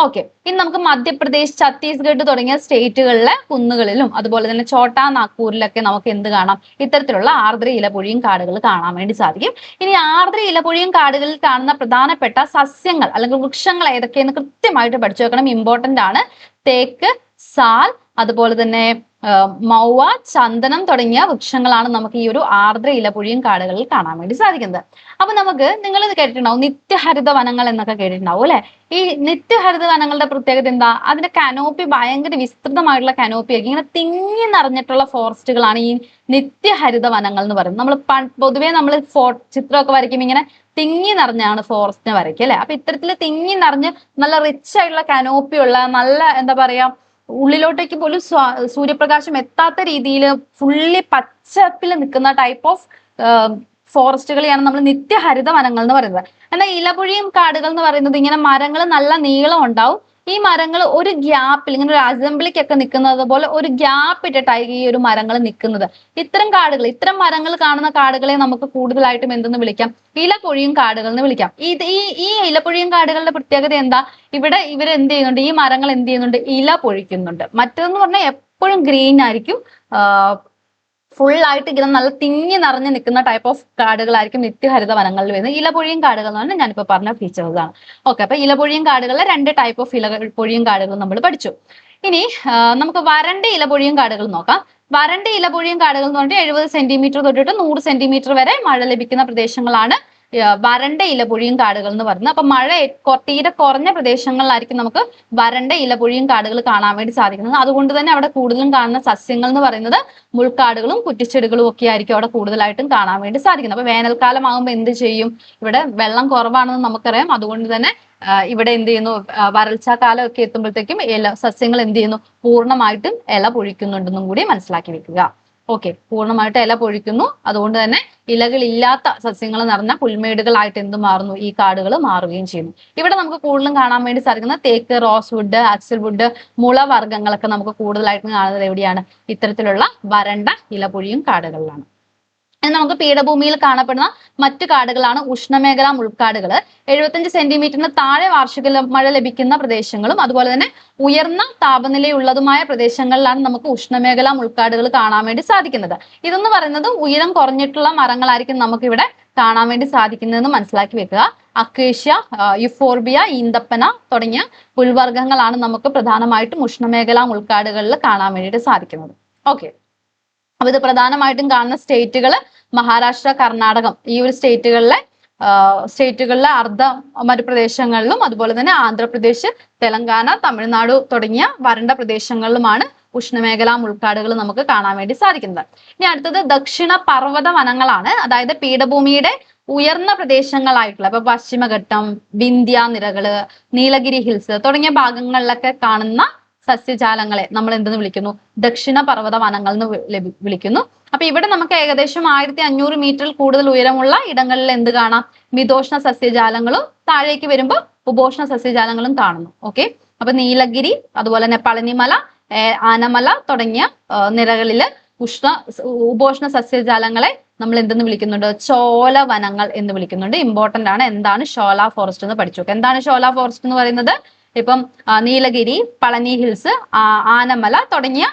ഓക്കെ, ഇനി നമുക്ക് മധ്യപ്രദേശ്, ഛത്തീസ്ഗഡ് തുടങ്ങിയ സ്റ്റേറ്റുകളിലെ കുന്നുകളിലും അതുപോലെ തന്നെ ഛോട്ടാ നാഗ്പൂരിലൊക്കെ നമുക്ക് എന്ത് കാണാം? ഇത്തരത്തിലുള്ള ആർദ്ര ഇലപൊഴിയും കാടുകൾ കാണാൻ വേണ്ടി സാധിക്കും. ഇനി ആർദ്ര ഇലപൊഴിയും കാടുകളിൽ കാണുന്ന പ്രധാനപ്പെട്ട സസ്യങ്ങൾ അല്ലെങ്കിൽ വൃക്ഷങ്ങൾ ഏതൊക്കെയെന്ന് കൃത്യമായിട്ട് പഠിച്ചു വെക്കണം. ഇമ്പോർട്ടന്റ് ആണ്. തേക്ക്, സാൽ, അതുപോലെ തന്നെ മൗവ, ചന്ദനം തുടങ്ങിയ വൃക്ഷങ്ങളാണ് നമുക്ക് ഈ ഒരു ആർദ്ര ഇലപൊഴിയും കാടുകളിൽ കാണാൻ വേണ്ടി സാധിക്കുന്നത്. അപ്പൊ നമുക്ക്, നിങ്ങൾ കേട്ടിട്ടുണ്ടാവും നിത്യഹരിത വനങ്ങൾ എന്നൊക്കെ കേട്ടിട്ടുണ്ടാവും അല്ലെ? ഈ നിത്യഹരിത വനങ്ങളുടെ പ്രത്യേകത എന്താ? അതിന്റെ കനോപ്പി ഭയങ്കര വിസ്തൃതമായിട്ടുള്ള കനോപ്പി ആയിരിക്കും. ഇങ്ങനെ തിങ്ങി നിറഞ്ഞിട്ടുള്ള ഫോറസ്റ്റുകളാണ് ഈ നിത്യഹരിത വനങ്ങൾ എന്ന് പറയുന്നത്. നമ്മൾ പൊതുവേ നമ്മൾ ചിത്രമൊക്കെ വരയ്ക്കുമ്പോൾ ഇങ്ങനെ തിങ്ങി നിറഞ്ഞാണ് ഫോറസ്റ്റിനെ വരയ്ക്കുക അല്ലെ? അപ്പൊ ഇത്തരത്തിൽ തിങ്ങി നിറഞ്ഞ് നല്ല റിച്ച് ആയിട്ടുള്ള കനോപ്പി ഉള്ള, നല്ല എന്താ പറയാ, ഉള്ളിലോട്ടേക്ക് പോലും സൂര്യപ്രകാശം എത്താത്ത രീതിയിൽ ഫുള്ളി പച്ചപ്പിൽ നിൽക്കുന്ന ടൈപ്പ് ഓഫ് ഫോറസ്റ്റുകളെയാണ് നമ്മൾ നിത്യഹരിത വനങ്ങൾ എന്ന് പറയുന്നത്. എന്നാൽ ഇലപൊഴിയും കാടുകൾ എന്ന് പറയുന്നത് ഇങ്ങനെ മരങ്ങൾ നല്ല നീളം ഉണ്ടാവും. ഈ മരങ്ങൾ ഒരു ഗ്യാപ്പിൽ, ഇങ്ങനെ ഒരു അസംബ്ലിക്കൊക്കെ നിൽക്കുന്നത് പോലെ ഒരു ഗ്യാപ്പ് ഇട്ടിട്ടായിരിക്കും ഈ ഒരു മരങ്ങൾ നിൽക്കുന്നത്. ഇത്തരം കാടുകൾ, ഇത്തരം മരങ്ങൾ കാണുന്ന കാടുകളെ നമുക്ക് കൂടുതലായിട്ടും എന്തെന്ന് വിളിക്കാം? ഇലപൊഴിയും കാടുകൾ എന്ന് വിളിക്കാം. ഈ ഇലപൊഴിയും കാടുകളുടെ പ്രത്യേകത എന്താ? ഇവിടെ ഇവർ എന്ത് ചെയ്യുന്നുണ്ട്? ഈ മരങ്ങൾ എന്ത് ചെയ്യുന്നുണ്ട്? ഇല പൊഴിക്കുന്നുണ്ട്. മറ്റേതെന്ന് പറഞ്ഞാൽ എപ്പോഴും ഗ്രീൻ ആയിരിക്കും, ഫുൾ ആയിട്ട് ഇങ്ങനെ നല്ല തിങ്ങി നിറഞ്ഞു നിൽക്കുന്ന ടൈപ്പ് ഓഫ് കാടുകളായിരിക്കും നിത്യഹരിത വനങ്ങളിൽ വരുന്നത്. ഇലപൊഴിയും കാടുകൾ എന്ന് പറഞ്ഞാൽ ഞാനിപ്പോ പറഞ്ഞ ഫീച്ചേഴ്സ് ആണ്. ഓക്കെ, അപ്പൊ ഇലപൊഴിയും കാടുകളിലെ 2 ടൈപ്പ് ഓഫ് ഇലപൊഴിയും കാടുകൾ നമ്മൾ പഠിച്ചു. ഇനി നമുക്ക് വരണ്ട ഇലപൊഴിയും കാടുകൾ നോക്കാം. വരണ്ട ഇലപൊഴിയും കാടുകൾ എന്ന് പറഞ്ഞാൽ 70 സെന്റിമീറ്റർ തൊട്ടിട്ട് 100 സെന്റിമീറ്റർ വരെ മഴ ലഭിക്കുന്ന പ്രദേശങ്ങളാണ് വരണ്ട ഇലപൊഴിയും കാടുകൾ എന്ന് പറയുന്നത്. അപ്പൊ മഴ തീരെ കുറഞ്ഞ പ്രദേശങ്ങളിലായിരിക്കും നമുക്ക് വരണ്ട ഇലപൊഴിയും കാടുകൾ കാണാൻ വേണ്ടി സാധിക്കുന്നത്. അതുകൊണ്ട് തന്നെ അവിടെ കൂടുതലും കാണുന്ന സസ്യങ്ങൾ എന്ന് പറയുന്നത് മുൾക്കാടുകളും കുറ്റിച്ചെടികളും ഒക്കെ ആയിരിക്കും അവിടെ കൂടുതലായിട്ടും കാണാൻ വേണ്ടി സാധിക്കുന്നത്. അപ്പൊ വേനൽക്കാലം ആകുമ്പോൾ എന്ത് ചെയ്യും? ഇവിടെ വെള്ളം കുറവാണെന്ന് നമുക്കറിയാം. അതുകൊണ്ട് തന്നെ ഇവിടെ എന്ത് ചെയ്യുന്നു? വരൾച്ച കാലം ഒക്കെ എത്തുമ്പോഴത്തേക്കും സസ്യങ്ങൾ എന്ത് ചെയ്യുന്നു? പൂർണ്ണമായിട്ടും ഇല പൊഴിക്കുന്നുണ്ടെന്നും കൂടി മനസ്സിലാക്കി വെക്കുക. ഓക്കെ, പൂർണ്ണമായിട്ട് ഇല പൊഴിക്കുന്നു. അതുകൊണ്ട് തന്നെ ഇലകളില്ലാത്ത സസ്യങ്ങൾ നിറഞ്ഞ പുൽമേടുകളായിട്ട് എന്ത് മാറുന്നു? ഈ കാടുകൾ മാറുകയും ചെയ്യുന്നു. ഇവിടെ നമുക്ക് കൂടുതലും കാണാൻ വേണ്ടി സാധിക്കുന്ന തേക്ക്, റോസ് വുഡ്, ആക്സൽ വുഡ്, മുളവർഗ്ഗങ്ങളൊക്കെ നമുക്ക് കൂടുതലായിട്ട് കാണുന്നത് എവിടെയാണ്? ഇത്തരത്തിലുള്ള വരണ്ട ഇലപൊഴിയും കാടുകളിലാണ്. നമുക്ക് പീഠഭൂമിയിൽ കാണപ്പെടുന്ന മറ്റു കാടുകളാണ് ഉഷ്ണമേഖലാ മുൾക്കാടുകൾ. 75 സെന്റിമീറ്ററിന് താഴെ വാർഷിക മഴ ലഭിക്കുന്ന പ്രദേശങ്ങളും അതുപോലെ തന്നെ ഉയർന്ന താപനിലയുള്ളതുമായ പ്രദേശങ്ങളിലാണ് നമുക്ക് ഉഷ്ണമേഖലാ മുൾക്കാടുകൾ കാണാൻ വേണ്ടി സാധിക്കുന്നത്. ഇതെന്ന് പറയുന്നത് ഉയരം കുറഞ്ഞിട്ടുള്ള മരങ്ങളായിരിക്കും നമുക്ക് ഇവിടെ കാണാൻ വേണ്ടി സാധിക്കുന്നതെന്ന് മനസ്സിലാക്കി വെക്കുക. അക്കേഷ്യ, യുഫോർബിയ, ഈന്തപ്പന തുടങ്ങിയ പുൽവർഗ്ഗങ്ങളാണ് നമുക്ക് പ്രധാനമായിട്ടും ഉഷ്ണമേഖലാ മുൾക്കാടുകളിൽ കാണാൻ വേണ്ടിയിട്ട് സാധിക്കുന്നത്. ഓക്കെ, അപ്പൊ ഇത് പ്രധാനമായിട്ടും കാണുന്ന സ്റ്റേറ്റുകൾ മഹാരാഷ്ട്ര, കർണാടകം, ഈ ഒരു സ്റ്റേറ്റുകളിലെ അർദ്ധ മരുപ്രദേശങ്ങളിലും അതുപോലെ തന്നെ ആന്ധ്രാപ്രദേശ്, തെലങ്കാന, തമിഴ്നാട് തുടങ്ങിയ വരണ്ട പ്രദേശങ്ങളിലുമാണ് ഉഷ്ണമേഖലാ മുൾക്കാടുകൾ നമുക്ക് കാണാൻ വേണ്ടി സാധിക്കുന്നത്. ഇനി അടുത്തത് ദക്ഷിണ പർവ്വത വനങ്ങളാണ്. അതായത് പീഠഭൂമിയുടെ ഉയർന്ന പ്രദേശങ്ങളായിട്ടുള്ള ഇപ്പൊ പശ്ചിമഘട്ടം, വിന്ധ്യ നിരകള്, നീലഗിരി ഹിൽസ് തുടങ്ങിയ ഭാഗങ്ങളിലൊക്കെ കാണുന്ന സസ്യജാലങ്ങളെ നമ്മൾ എന്തെന്ന് വിളിക്കുന്നു? ദക്ഷിണ പർവ്വത വനങ്ങൾ എന്ന് വിളിക്കുന്നു. അപ്പൊ ഇവിടെ നമുക്ക് ഏകദേശം 1500 മീറ്ററിൽ കൂടുതൽ ഉയരമുള്ള ഇടങ്ങളിൽ എന്ത് കാണാം? മിതോഷ്ണ സസ്യജാലങ്ങളും താഴേക്ക് വരുമ്പോൾ ഉപോഷ്ണ സസ്യജാലങ്ങളും കാണുന്നു. ഓക്കെ, അപ്പൊ നീലഗിരി, അതുപോലെ തന്നെ പളനിമല, ആനമല തുടങ്ങിയ നിരകളില് ഉപോഷ്ണ സസ്യജാലങ്ങളെ നമ്മൾ എന്തെന്ന് വിളിക്കുന്നുണ്ട്? ചോല വനങ്ങൾ എന്ന് വിളിക്കുന്നുണ്ട്. ഇമ്പോർട്ടന്റ് ആണ്. എന്താണ് ഷോല ഫോറസ്റ്റ് എന്ന് പഠിച്ചു. എന്താണ് ഷോല ഫോറസ്റ്റ് എന്ന് പറയുന്നത്? ഇപ്പം നീലഗിരി, പളനി ഹിൽസ്, ആനമല തുടങ്ങിയ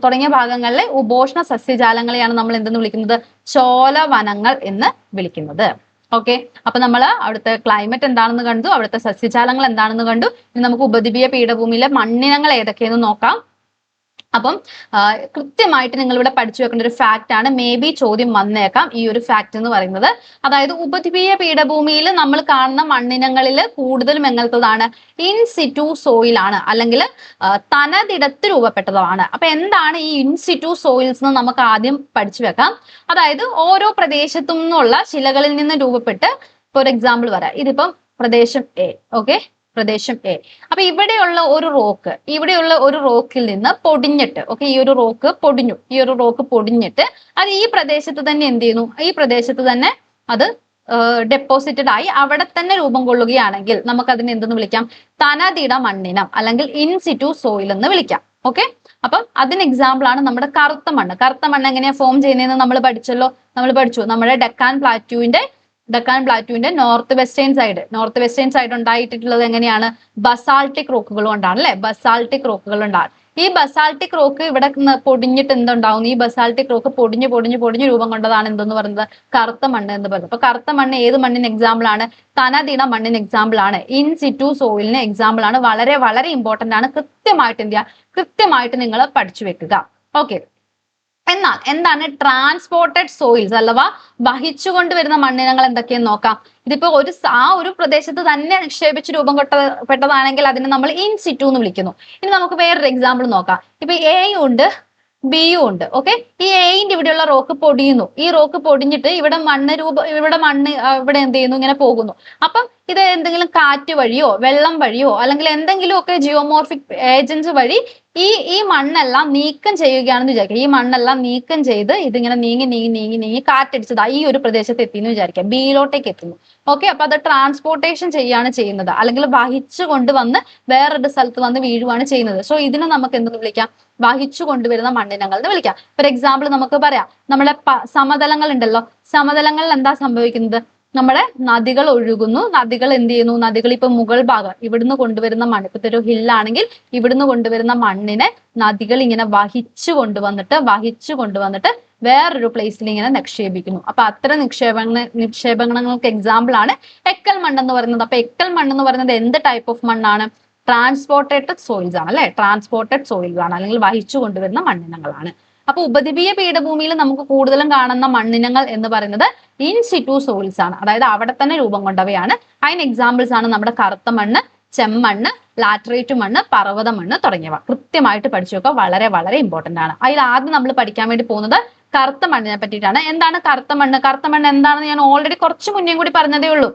തുടങ്ങിയ ഭാഗങ്ങളിലെ ഉപോഷ്ണ സസ്യജാലങ്ങളെയാണ് നമ്മൾ എന്തെന്ന് വിളിക്കുന്നത്? ചോല വനങ്ങൾ എന്ന് വിളിക്കുന്നത്. ഓക്കെ, അപ്പൊ നമ്മൾ അവിടുത്തെ ക്ലൈമറ്റ് എന്താണെന്ന് കണ്ടു, അവിടുത്തെ സസ്യജാലങ്ങൾ എന്താണെന്ന് കണ്ടു. ഇനി നമുക്ക് ഉപദ്വീപീയ പീഠഭൂമിയിലെ മണ്ണിനങ്ങൾ ഏതൊക്കെയെന്ന് നോക്കാം. അപ്പം കൃത്യമായിട്ട് നിങ്ങൾ ഇവിടെ പഠിച്ചു വെക്കേണ്ട ഒരു ഫാക്റ്റ് ആണ്, മേ ബി ചോദ്യം വന്നേക്കാം ഈ ഒരു ഫാക്ട് എന്ന് പറയുന്നത്. അതായത് ഉപദ്വീപീയ പീഠഭൂമിയിൽ നമ്മൾ കാണുന്ന മണ്ണിനങ്ങളിൽ കൂടുതലും എങ്ങനത്തതാണ്, ഇൻ സിറ്റു സോയിൽ ആണ്, അല്ലെങ്കിൽ തനതിടത്ത് രൂപപ്പെട്ടതാണ്. അപ്പൊ എന്താണ് ഈ ഇൻ സിറ്റു സോയിൽസ് എന്ന് നമുക്ക് ആദ്യം പഠിച്ചു വെക്കാം. അതായത് ഓരോ പ്രദേശത്തു നിന്നുള്ള ശിലകളിൽ നിന്ന് രൂപപ്പെട്ട്, ഫോർ എക്സാമ്പിൾ പറയാം, ഇതിപ്പം പ്രദേശം എ, ഓക്കെ, പ്രദേശം എ. അപ്പൊ ഇവിടെയുള്ള ഒരു റോക്കിൽ നിന്ന് പൊടിഞ്ഞിട്ട്, ഓക്കെ, ഈ ഒരു റോക്ക് പൊടിഞ്ഞിട്ട് അത് ഈ പ്രദേശത്ത് തന്നെ എന്ത് ചെയ്യുന്നു, ഈ പ്രദേശത്ത് തന്നെ അത് ഡെപ്പോസിറ്റഡ് ആയി അവിടെ തന്നെ രൂപം കൊള്ളുകയാണെങ്കിൽ നമുക്ക് അതിനെ എന്തെന്ന് വിളിക്കാം, തനതിട മണ്ണിനം അല്ലെങ്കിൽ ഇൻ സിറ്റു സോയിൽ എന്ന് വിളിക്കാം. ഓക്കെ, അപ്പം അതിന് എക്സാമ്പിൾ ആണ് നമ്മുടെ കറുത്ത മണ്ണ്. കറുത്ത മണ്ണ് എങ്ങനെയാ ഫോം ചെയ്യുന്നതെന്ന് നമ്മൾ പഠിച്ചു. നമ്മുടെ ഡെക്കാൻ പ്ലാറ്റ്യൂവിന്റെ നോർത്ത് വെസ്റ്റേൺ സൈഡ് ഉണ്ടായിട്ടുള്ളത് എങ്ങനെയാണ്, ബസാൾട്ടിക് റോക്കുകൾ കൊണ്ടാണ് അല്ലെ, ബസാൾട്ടിക് റോക്കുകൾ ഉണ്ടാകും. ഈ ബസാൾട്ടിക് റോക്ക് ഇവിടെ പൊടിഞ്ഞിട്ട് എന്തുണ്ടാവും, ഈ ബസാൾട്ടിക് റോക്ക് പൊടിഞ്ഞ് രൂപം കൊണ്ടതാണ് എന്തെന്ന് പറയുന്നത്, കറുത്ത മണ്ണ് എന്ന് പറയുന്നത്. അപ്പൊ കറുത്ത മണ്ണ് ഏത് മണ്ണിന് എക്സാമ്പിൾ ആണ്, തനതിട മണ്ണിന് എക്സാമ്പിൾ ആണ്, ഇൻ സിറ്റു സോയിലിന് എക്സാമ്പിൾ ആണ്. വളരെ വളരെ ഇമ്പോർട്ടന്റ് ആണ്, കൃത്യമായിട്ട് നിങ്ങൾ പഠിച്ചു വെക്കുക. ഓക്കെ, എന്നാൽ എന്താണ് ട്രാൻസ്പോർട്ടഡ് സോയിൽസ് അഥവാ വഹിച്ചുകൊണ്ടുവരുന്ന മണ്ണിനങ്ങൾ എന്തൊക്കെയെന്ന് നോക്കാം. ഇതിപ്പോ ഒരു പ്രദേശത്ത് തന്നെ നിക്ഷേപിച്ച് രൂപം പെട്ടതാണെങ്കിൽ അതിനെ നമ്മൾ ഇൻ സിറ്റു എന്ന് വിളിക്കുന്നു. ഇനി നമുക്ക് വേറൊരു എക്സാമ്പിൾ നോക്കാം. ഇപ്പൊ എയും ഉണ്ട് ബിയും ഉണ്ട്. ഓക്കെ, ഈ എയിന്റെ ഇവിടെയുള്ള റോക്ക് പൊടിയുന്നു. ഈ റോക്ക് പൊടിഞ്ഞിട്ട് ഇവിടെ മണ്ണ് ഇവിടെ എന്ത് ചെയ്യുന്നു, ഇങ്ങനെ പോകുന്നു. അപ്പം ഇത് എന്തെങ്കിലും കാറ്റ് വഴിയോ വെള്ളം വഴിയോ അല്ലെങ്കിൽ എന്തെങ്കിലും ഒക്കെ ജിയോമോർഫിക് ഏജൻസ് വഴി ഈ മണ്ണെല്ലാം നീക്കം ചെയ്യുകയാണെന്ന് വിചാരിക്കുക. ഈ മണ്ണെല്ലാം നീക്കം ചെയ്ത് ഇതിങ്ങനെ നീങ്ങി കാറ്റടിച്ചത് ഈ ഒരു പ്രദേശത്ത് എത്തിയെന്ന് വിചാരിക്കുക, ബിയിലോട്ടേക്ക് എത്തുന്നു. ഓക്കെ, അപ്പൊ അത് ട്രാൻസ്പോർട്ടേഷൻ ചെയ്യാണ് ചെയ്യുന്നത്, അല്ലെങ്കിൽ വഹിച്ചു കൊണ്ടുവന്ന് വേറൊരു സ്ഥലത്ത് വന്ന് വീഴുവാണ് ചെയ്യുന്നത്. സോ ഇതിനെ നമുക്ക് എന്തെന്ന് വിളിക്കാം, വഹിച്ചു കൊണ്ടുവരുന്ന മണ്ണിനങ്ങൾ എന്ന് വിളിക്കാം. ഫോർ എക്സാമ്പിൾ നമുക്ക് പറയാം, നമ്മുടെ സമതലങ്ങൾ ഉണ്ടല്ലോ, സമതലങ്ങളിൽ എന്താ സംഭവിക്കുന്നത്, നമ്മുടെ നദികൾ ഒഴുകുന്നു. നദികൾ എന്ത് ചെയ്യുന്നു, നദികൾ ഇപ്പൊ മുകൾ ഭാഗം ഇവിടുന്ന് കൊണ്ടുവരുന്ന മണ്ണ്, ഇപ്പത്തെ ഒരു ഹില്ലാണെങ്കിൽ ഇവിടുന്ന് കൊണ്ടുവരുന്ന മണ്ണിനെ നദികൾ ഇങ്ങനെ വഹിച്ചു കൊണ്ടുവന്നിട്ട് വേറൊരു പ്ലേസിൽ ഇങ്ങനെ നിക്ഷേപിക്കുന്നു. അപ്പൊ അത്തരം നിക്ഷേപങ്ങൾക്ക് എക്സാമ്പിൾ ആണ് എക്കൽ മണ്ണ് എന്ന് പറയുന്നത്. അപ്പൊ എക്കൽ മണ്ണ് എന്ന് പറയുന്നത് എന്ത് ടൈപ്പ് ഓഫ് മണ്ണാണ്, ട്രാൻസ്പോർട്ടേറ്റഡ് സോയിൽസ് ആണ് അല്ലെ, ട്രാൻസ്പോർട്ടഡ് സോയിൽസ് ആണ്, അല്ലെങ്കിൽ വഹിച്ചു കൊണ്ടുവരുന്ന മണ്ണിനങ്ങളാണ്. അപ്പൊ ഉപദ്വീപീയ പീഠഭൂമിയിൽ നമുക്ക് കൂടുതലും കാണുന്ന മണ്ണിനങ്ങൾ എന്ന് പറയുന്നത് ഇൻ സിറ്റു സോയിൽസ് ആണ്, അതായത് അവിടെ തന്നെ രൂപം കൊണ്ടവയാണ്. അതിന് എക്സാമ്പിൾസ് ആണ് നമ്മുടെ കറുത്ത മണ്ണ്, ചെമ്മണ്ണ്, ലാറ്ററേറ്റ് മണ്ണ്, പർവ്വത മണ്ണ് തുടങ്ങിയവ. കൃത്യമായിട്ട് പഠിച്ചു വെക്കുക, വളരെ വളരെ ഇമ്പോർട്ടന്റ് ആണ്. അതിൽ ആദ്യം നമ്മൾ പഠിക്കാൻ വേണ്ടി പോകുന്നത് കറുത്ത മണ്ണിനെ പറ്റിയിട്ടാണ്. എന്താണ് കറുത്ത മണ്ണ്? കറുത്ത മണ്ണ് എന്താണെന്ന് ഞാൻ ഓൾറെഡി കുറച്ച് മുന്നേ കൂടി പറഞ്ഞതേ ഉള്ളൂ.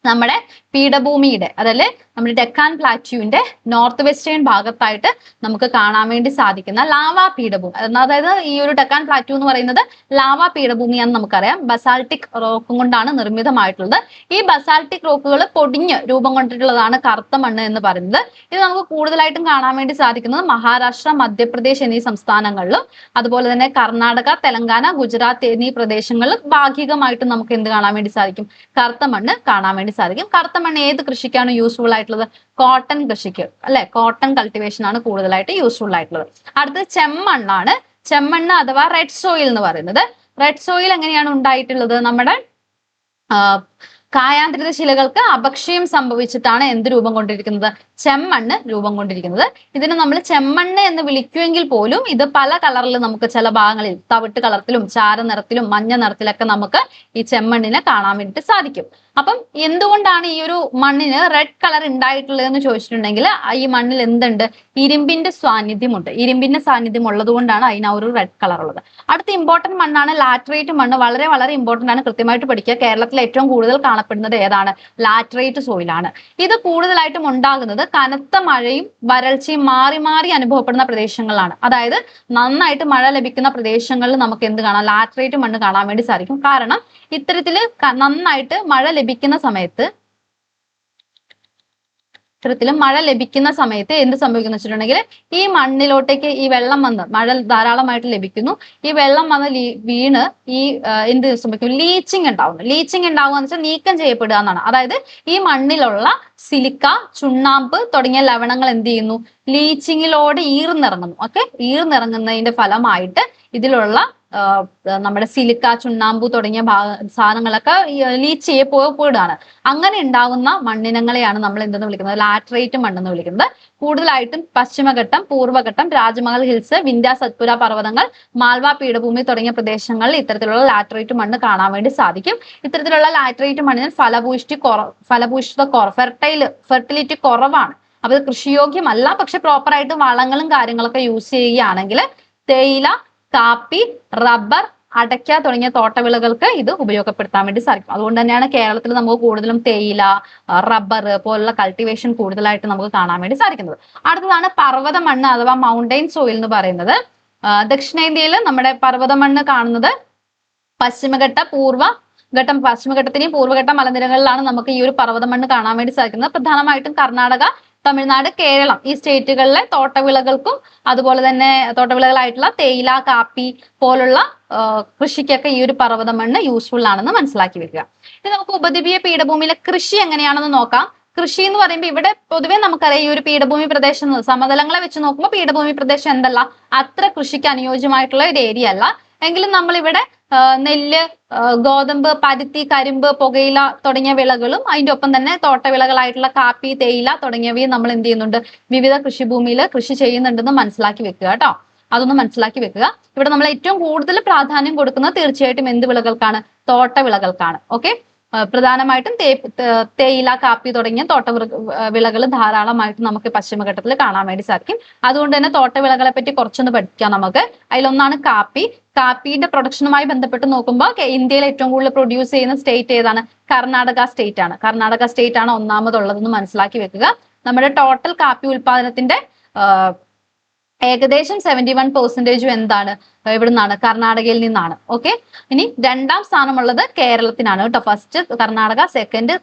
നമ്മുടെ പീഠഭൂമിയുടെ, അതല്ലേ നമ്മുടെ ഡെക്കാൻ പ്ലാറ്റ്യൂവിന്റെ നോർത്ത് വെസ്റ്റേൺ ഭാഗത്തായിട്ട് നമുക്ക് കാണാൻ വേണ്ടി സാധിക്കുന്ന ലാവാ പീഠഭൂമി, അതായത് ഈ ഒരു ഡെക്കാൻ പ്ലാറ്റ്യൂ എന്ന് പറയുന്നത് ലാവാ പീഠഭൂമിയാണെന്ന് നമുക്കറിയാം. ബസാൾട്ടിക് റോക്കും കൊണ്ടാണ് നിർമ്മിതമായിട്ടുള്ളത്. ഈ ബസാൾട്ടിക് റോക്കുകൾ പൊടിഞ്ഞ് രൂപം കൊണ്ടിട്ടുള്ളതാണ് കറുത്ത മണ്ണ് എന്ന് പറയുന്നത്. ഇത് നമുക്ക് കൂടുതലായിട്ടും കാണാൻ വേണ്ടി സാധിക്കുന്നത് മഹാരാഷ്ട്ര, മധ്യപ്രദേശ് എന്നീ സംസ്ഥാനങ്ങളിലും അതുപോലെ തന്നെ കർണാടക, തെലങ്കാന, ഗുജറാത്ത് എന്നീ പ്രദേശങ്ങളിൽ ഭാഗികമായിട്ടും നമുക്ക് എന്ത് കാണാൻ വേണ്ടി സാധിക്കും, കറുത്ത മണ്ണ് കാണാൻ വേണ്ടി സാധിക്കും. കറുത്ത മണ്ണ് ഏത് കൃഷിക്കാണ് യൂസ്ഫുൾ ആയിട്ടുള്ളത്? കോട്ടൺ കൃഷിക്ക് അല്ലെ, കോട്ടൺ കൾട്ടിവേഷൻ ആണ് കൂടുതലായിട്ട് യൂസ്ഫുൾ ആയിട്ടുള്ളത്. അടുത്തത് ചെമ്മണ്ണാണ്. ചെമ്മണ്ണ് അഥവാ റെഡ് സോയിൽ എന്ന് പറയുന്നത്. റെഡ് സോയിൽ എങ്ങനെയാണ് ഉണ്ടായിട്ടുള്ളത്? നമ്മുടെ കായാന്തരിത ശിലകൾക്ക് അപക്ഷയം സംഭവിച്ചിട്ടാണ് എന്ത് രൂപം കൊണ്ടിരിക്കുന്നത്? ചെമ്മണ്ണ് രൂപം കൊണ്ടിരിക്കുന്നത്. ഇതിനെ നമ്മൾ ചെമ്മണ്ണ് എന്ന് വിളിക്കുമെങ്കിൽ പോലും ഇത് പല കളറിൽ നമുക്ക് ചില ഭാഗങ്ങളിൽ തവിട്ട് കളറിലും ചാരനിറത്തിലും മഞ്ഞ നിറത്തിലൊക്കെ നമുക്ക് ഈ ചെമ്മണ്ണിനെ കാണാൻ വേണ്ടിയിട്ട് സാധിക്കും. അപ്പം എന്തുകൊണ്ടാണ് ഈ ഒരു മണ്ണിന് റെഡ് കളർ ഉണ്ടായിട്ടുള്ളത് എന്ന് ചോദിച്ചിട്ടുണ്ടെങ്കിൽ ഈ മണ്ണിൽ എന്തുണ്ട്? ഇരുമ്പിന്റെ സാന്നിധ്യമുണ്ട്. ഇരുമ്പിന്റെ സാന്നിധ്യം ഉള്ളത് കൊണ്ടാണ് അതിന് ആ ഒരു റെഡ് കളർ ഉള്ളത്. അടുത്ത ഇമ്പോർട്ടന്റ് മണ്ണാണ് ലാറ്ററേറ്റ് മണ്ണ്. വളരെ വളരെ ഇമ്പോർട്ടന്റ് ആണ്, കൃത്യമായിട്ട് പഠിക്കുക. കേരളത്തിൽ ഏറ്റവും കൂടുതൽ കാണപ്പെടുന്നത് ഏതാണ്? ലാറ്ററേറ്റ് സോയിലാണ്. ഇത് കൂടുതലായിട്ടും ഉണ്ടാകുന്നത് കനത്ത മഴയും വരൾച്ചയും മാറി മാറി അനുഭവപ്പെടുന്ന പ്രദേശങ്ങളിലാണ്. അതായത് നന്നായിട്ട് മഴ ലഭിക്കുന്ന പ്രദേശങ്ങളിൽ നമുക്ക് എന്ത് കാണാം? ലാറ്ററേറ്റ് മണ്ണ് കാണാൻ വേണ്ടി സാധിക്കും. കാരണം ഇത്തരത്തില് നന്നായിട്ട് മഴ ലഭിക്കുന്ന സമയത്ത് എന്ത് സംഭവിക്കുന്നു വെച്ചിട്ടുണ്ടെങ്കിൽ ഈ മണ്ണിലോട്ടേക്ക് ഈ വെള്ളം വന്ന് മഴ ധാരാളമായിട്ട് ലഭിക്കുന്നു. ഈ വെള്ളം വന്ന് വീണ് ഈ എന്ത് സംഭവിക്കും? ലീച്ചിങ് ഉണ്ടാവുന്നു. ലീച്ചിങ് ഉണ്ടാവുക എന്ന് വെച്ചാൽ നീക്കം ചെയ്യപ്പെടുക എന്നാണ്. അതായത് ഈ മണ്ണിലുള്ള സിലിക്ക, ചുണ്ണാമ്പ് തുടങ്ങിയ ലവണങ്ങൾ എന്ത് ചെയ്യുന്നു? ലീച്ചിങ്ങിലൂടെ ഈർന്നിറങ്ങുന്നു. ഓക്കെ, ഈർന്നിറങ്ങുന്നതിന്റെ ഫലമായിട്ട് ഇതിലുള്ള നമ്മുടെ സിലിക്ക, ചുണ്ണാമ്പു തുടങ്ങിയ സാധനങ്ങളൊക്കെ ലീച്ച് ചെയ്യപ്പെടുകയാണ്. അങ്ങനെ ഉണ്ടാകുന്ന മണ്ണിനങ്ങളെയാണ് നമ്മൾ എന്തെന്ന് വിളിക്കുന്നത്? ലാറ്ററൈറ്റ് മണ്ണെന്ന് വിളിക്കുന്നത്. കൂടുതലായിട്ടും പശ്ചിമഘട്ടം, പൂർവ്വഘട്ടം, രാജ്മഹൽ ഹിൽസ്, വിന്ധ്യ സത്പുര പർവ്വതങ്ങൾ, മാൽവ പീഠഭൂമി തുടങ്ങിയ പ്രദേശങ്ങളിൽ ഇത്തരത്തിലുള്ള ലാറ്ററൈറ്റ് മണ്ണ് കാണാൻ വേണ്ടി സാധിക്കും. ഇത്തരത്തിലുള്ള ലാറ്ററൈറ്റ് മണ്ണിന് ഫെർട്ടിലിറ്റി കുറവാണ്. അപ്പൊ ഇത് കൃഷിയോഗ്യമല്ല. പക്ഷെ പ്രോപ്പർ ആയിട്ട് വളങ്ങളും കാര്യങ്ങളൊക്കെ യൂസ് ചെയ്യുകയാണെങ്കിൽ തേയില, കാപ്പി, റബ്ബർ, അടയ്ക്ക തുടങ്ങിയ തോട്ടവിളകൾക്ക് ഇത് ഉപയോഗപ്പെടുത്താൻ വേണ്ടി സാധിക്കും. അതുകൊണ്ട് തന്നെയാണ് കേരളത്തിൽ നമുക്ക് കൂടുതലും തേയില, റബ്ബർ പോലുള്ള കൾട്ടിവേഷൻ കൂടുതലായിട്ട് നമുക്ക് കാണാൻ വേണ്ടി സാധിക്കുന്നത്. അടുത്തതാണ് പർവ്വത മണ്ണ് അഥവാ മൗണ്ടൈൻ സോയിൽ എന്ന് പറയുന്നത്. ദക്ഷിണേന്ത്യയിൽ നമ്മുടെ പർവ്വത മണ്ണ് കാണുന്നത് പശ്ചിമഘട്ടത്തിന്റെയും പൂർവ്വഘട്ട മലനിരകളിലാണ് നമുക്ക് ഈ ഒരു പർവ്വത മണ്ണ് കാണാൻ വേണ്ടി സാധിക്കുന്നത്. പ്രധാനമായിട്ടും കർണാടക, തമിഴ്നാട്, കേരളം ഈ സ്റ്റേറ്റുകളിലെ തോട്ടവിളകൾക്കും അതുപോലെ തന്നെ തോട്ടവിളകളായിട്ടുള്ള തേയില, കാപ്പി പോലുള്ള കൃഷിക്കൊക്കെ ഈ ഒരു പർവ്വത മണ്ണ് യൂസ്ഫുൾ ആണെന്ന് മനസ്സിലാക്കി വെക്കുക. ഇനി നമുക്ക് ഉപദ്വീപീയ പീഠഭൂമിയിലെ കൃഷി എങ്ങനെയാണെന്ന് നോക്കാം. കൃഷി എന്ന് പറയുമ്പോൾ ഇവിടെ പൊതുവെ നമുക്കറിയാം ഈ ഒരു പീഠഭൂമി പ്രദേശം സമതലങ്ങളെ വെച്ച് നോക്കുമ്പോൾ പീഠഭൂമി പ്രദേശം എന്തല്ല, അത്ര കൃഷിക്ക് അനുയോജ്യമായിട്ടുള്ള ഒരു ഏരിയ അല്ല. എങ്കിലും നമ്മളിവിടെ നെല്ല്, ഗോതമ്പ്, പരുത്തി, കരിമ്പ്, പുകയില തുടങ്ങിയ വിളകളും അതിന്റെ ഒപ്പം തന്നെ തോട്ടവിളകളായിട്ടുള്ള കാപ്പി, തേയില തുടങ്ങിയവയും നമ്മൾ എന്ത് ചെയ്യുന്നുണ്ട്? വിവിധ കൃഷിഭൂമിയിൽ കൃഷി ചെയ്യുന്നുണ്ടെന്ന് മനസ്സിലാക്കി വെക്കുക കേട്ടോ. അതൊന്ന് മനസ്സിലാക്കി വെക്കുക. ഇവിടെ നമ്മൾ ഏറ്റവും കൂടുതൽ പ്രാധാന്യം കൊടുക്കുന്നത് തീർച്ചയായിട്ടും എന്ത് വിളകൾക്കാണ്? തോട്ടവിളകൾക്കാണ്. ഓക്കെ, പ്രധാനമായിട്ടും തേയില, കാപ്പി തുടങ്ങിയ വിളകൾ ധാരാളമായിട്ട് നമുക്ക് പശ്ചിമഘട്ടത്തിൽ കാണാൻ വേണ്ടി സാധിക്കും. അതുകൊണ്ട് തന്നെ തോട്ടവിളകളെ പറ്റി കുറച്ചൊന്ന് പഠിക്കാം നമുക്ക്. അതിലൊന്നാണ് കാപ്പി. കാപ്പിയുടെ പ്രൊഡക്ഷനുമായി ബന്ധപ്പെട്ട് നോക്കുമ്പോൾ ഇന്ത്യയിൽ ഏറ്റവും കൂടുതൽ പ്രൊഡ്യൂസ് ചെയ്യുന്ന സ്റ്റേറ്റ് ഏതാണ്? കർണാടക സ്റ്റേറ്റ് ആണ്. കർണാടക സ്റ്റേറ്റ് ആണ് ഒന്നാമതുള്ളതെന്ന് മനസ്സിലാക്കി വെക്കുക. നമ്മുടെ ടോട്ടൽ കാപ്പി ഉൽപാദനത്തിന്റെ ഏകദേശം 71% എന്താണ്? ഇവിടെ നിന്നാണ്, കർണാടകയിൽ നിന്നാണ്. ഓക്കെ, ഇനി രണ്ടാം സ്ഥാനമുള്ളത് കേരളത്തിനാണ് കേട്ടോ. ഫസ്റ്റ് കർണാടക, സെക്കൻഡ്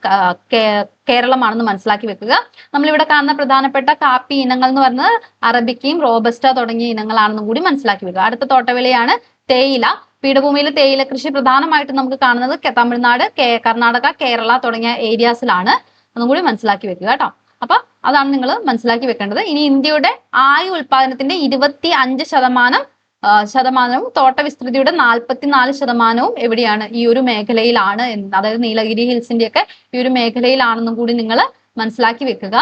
കേരളമാണെന്ന് മനസ്സിലാക്കി വെക്കുക. നമ്മളിവിടെ കാണുന്ന പ്രധാനപ്പെട്ട കാപ്പി ഇനങ്ങൾ എന്ന് പറയുന്നത് അറബിക്കയും റോബസ്റ്റ തുടങ്ങിയ ഇനങ്ങളാണെന്നും കൂടി മനസ്സിലാക്കി വെക്കുക. അടുത്ത തോട്ടവിളയാണ് തേയില. പീഠഭൂമിയിൽ തേയില കൃഷി പ്രധാനമായിട്ടും നമുക്ക് കാണുന്നത് തമിഴ്നാട്, കർണാടക, കേരള തുടങ്ങിയ ഏരിയാസിലാണ്. അതും കൂടി മനസ്സിലാക്കി വെക്കുക കേട്ടോ. അപ്പൊ അതാണ് നിങ്ങൾ മനസ്സിലാക്കി വെക്കേണ്ടത്. ഇനി ഇന്ത്യയുടെ ആകെ ഉൽപാദനത്തിന്റെ 25% തോട്ട വിസ്തൃതിയുടെ 44% എവിടെയാണ്? ഈ ഒരു മേഖലയിലാണ്. അതായത് നീലഗിരി ഹിൽസിന്റെ ഒക്കെ ഈ ഒരു മേഖലയിലാണെന്നും കൂടി നിങ്ങൾ മനസ്സിലാക്കി വെക്കുക.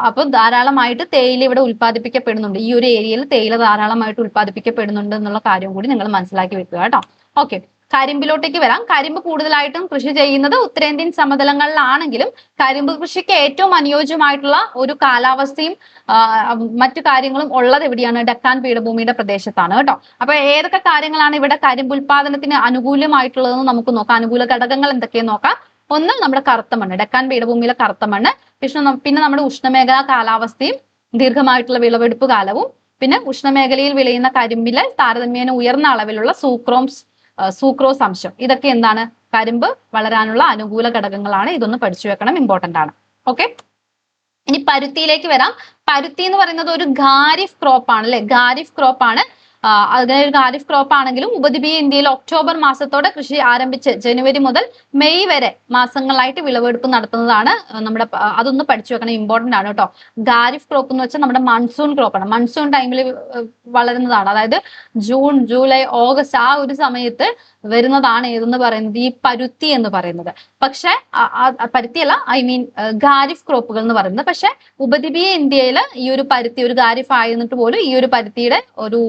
അപ്പൊ ധാരാളമായിട്ട് തേയില ഇവിടെ ഉൽപ്പാദിപ്പിക്കപ്പെടുന്നുണ്ട്. ഈ ഒരു ഏരിയയിൽ തേയില ധാരാളമായിട്ട് ഉൽപ്പാദിപ്പിക്കപ്പെടുന്നുണ്ട് എന്നുള്ള കാര്യം കൂടി നിങ്ങൾ മനസ്സിലാക്കി വെക്കുക കേട്ടോ. ഓക്കെ, കരിമ്പിലോട്ടേക്ക് വരാം. കരിമ്പ് കൂടുതലായിട്ടും കൃഷി ചെയ്യുന്നത് ഉത്തരേന്ത്യൻ സമതലങ്ങളിലാണെങ്കിലും കരിമ്പ് കൃഷിക്ക് ഏറ്റവും അനുയോജ്യമായിട്ടുള്ള ഒരു കാലാവസ്ഥയും മറ്റു കാര്യങ്ങളും ഉള്ളത് എവിടെയാണ്? ഡെക്കാൻ പീഠഭൂമിയുടെ പ്രദേശത്താണ് കേട്ടോ. അപ്പൊ ഏതൊക്കെ കാര്യങ്ങളാണ് ഇവിടെ കരിമ്പ് ഉൽപാദനത്തിന് അനുകൂലമായിട്ടുള്ളതെന്ന് നമുക്ക് നോക്കാം. അനുകൂല ഘടകങ്ങൾ എന്തൊക്കെയെന്ന് നോക്കാം. ഒന്ന്, നമ്മുടെ കറുത്ത മണ്ണ്, ഡെക്കാൻ പീഠഭൂമിയിലെ കറുത്ത മണ്ണ്. പിന്നെ നമ്മുടെ ഉഷ്ണമേഖലാ കാലാവസ്ഥയും ദീർഘമായിട്ടുള്ള വിളവെടുപ്പ് കാലവും, പിന്നെ ഉഷ്ണമേഖലയിൽ വിളയുന്ന കരിമ്പിലെ താരതമ്യേന ഉയർന്ന അളവിലുള്ള സൂക്രോസ് അംശം. ഇതൊക്കെ എന്താണ്? കരിമ്പ് വളരാനുള്ള അനുകൂല ഘടകങ്ങളാണ്. ഇതൊന്ന് പഠിച്ചു വെക്കണം, ഇമ്പോർട്ടന്റ് ആണ്. ഓക്കെ, ഇനി പരുത്തിയിലേക്ക് വരാം. പരുത്തി എന്ന് പറയുന്നത് ഒരു ഖാരിഫ് ക്രോപ്പ് ആണ് അല്ലെ? ഖാരിഫ് ക്രോപ്പ് ആണ്. അതിനെ ഒരു ഖാരിഫ് ക്രോപ്പ് ആണെങ്കിലും ഉപദ്വീപീയ ഇന്ത്യയിൽ ഒക്ടോബർ മാസത്തോടെ കൃഷി ആരംഭിച്ച് ജനുവരി മുതൽ മെയ് വരെ മാസങ്ങളായിട്ട് വിളവെടുപ്പ് നടത്തുന്നതാണ്. അതൊന്ന് പഠിച്ചു വെക്കണം, ഇമ്പോർട്ടന്റ് ആണ് കേട്ടോ. ഖാരിഫ് ക്രോപ്പ് എന്ന് വെച്ചാൽ നമ്മുടെ മൺസൂൺ ക്രോപ്പാണ്. മൺസൂൺ ടൈമിൽ വളരുന്നതാണ്. അതായത് ജൂൺ, ജൂലൈ, ഓഗസ്റ്റ് ആ ഒരു സമയത്ത് വരുന്നതാണ് ഏതെന്ന് പറയുന്നത്? ഈ പരുത്തി എന്ന് പറയുന്നത്. പക്ഷെ പരുത്തിയല്ല, ഖാരിഫ് ക്രോപ്പുകൾ എന്ന് പറയുന്നത്. പക്ഷെ ഉപദ്വീപീയ ഇന്ത്യയിൽ ഈ ഒരു പരുത്തി ഒരു ഖാരിഫ് ആയിരുന്നിട്ട് പോലും ഈ ഒരു പരുത്തിയുടെ ഒരു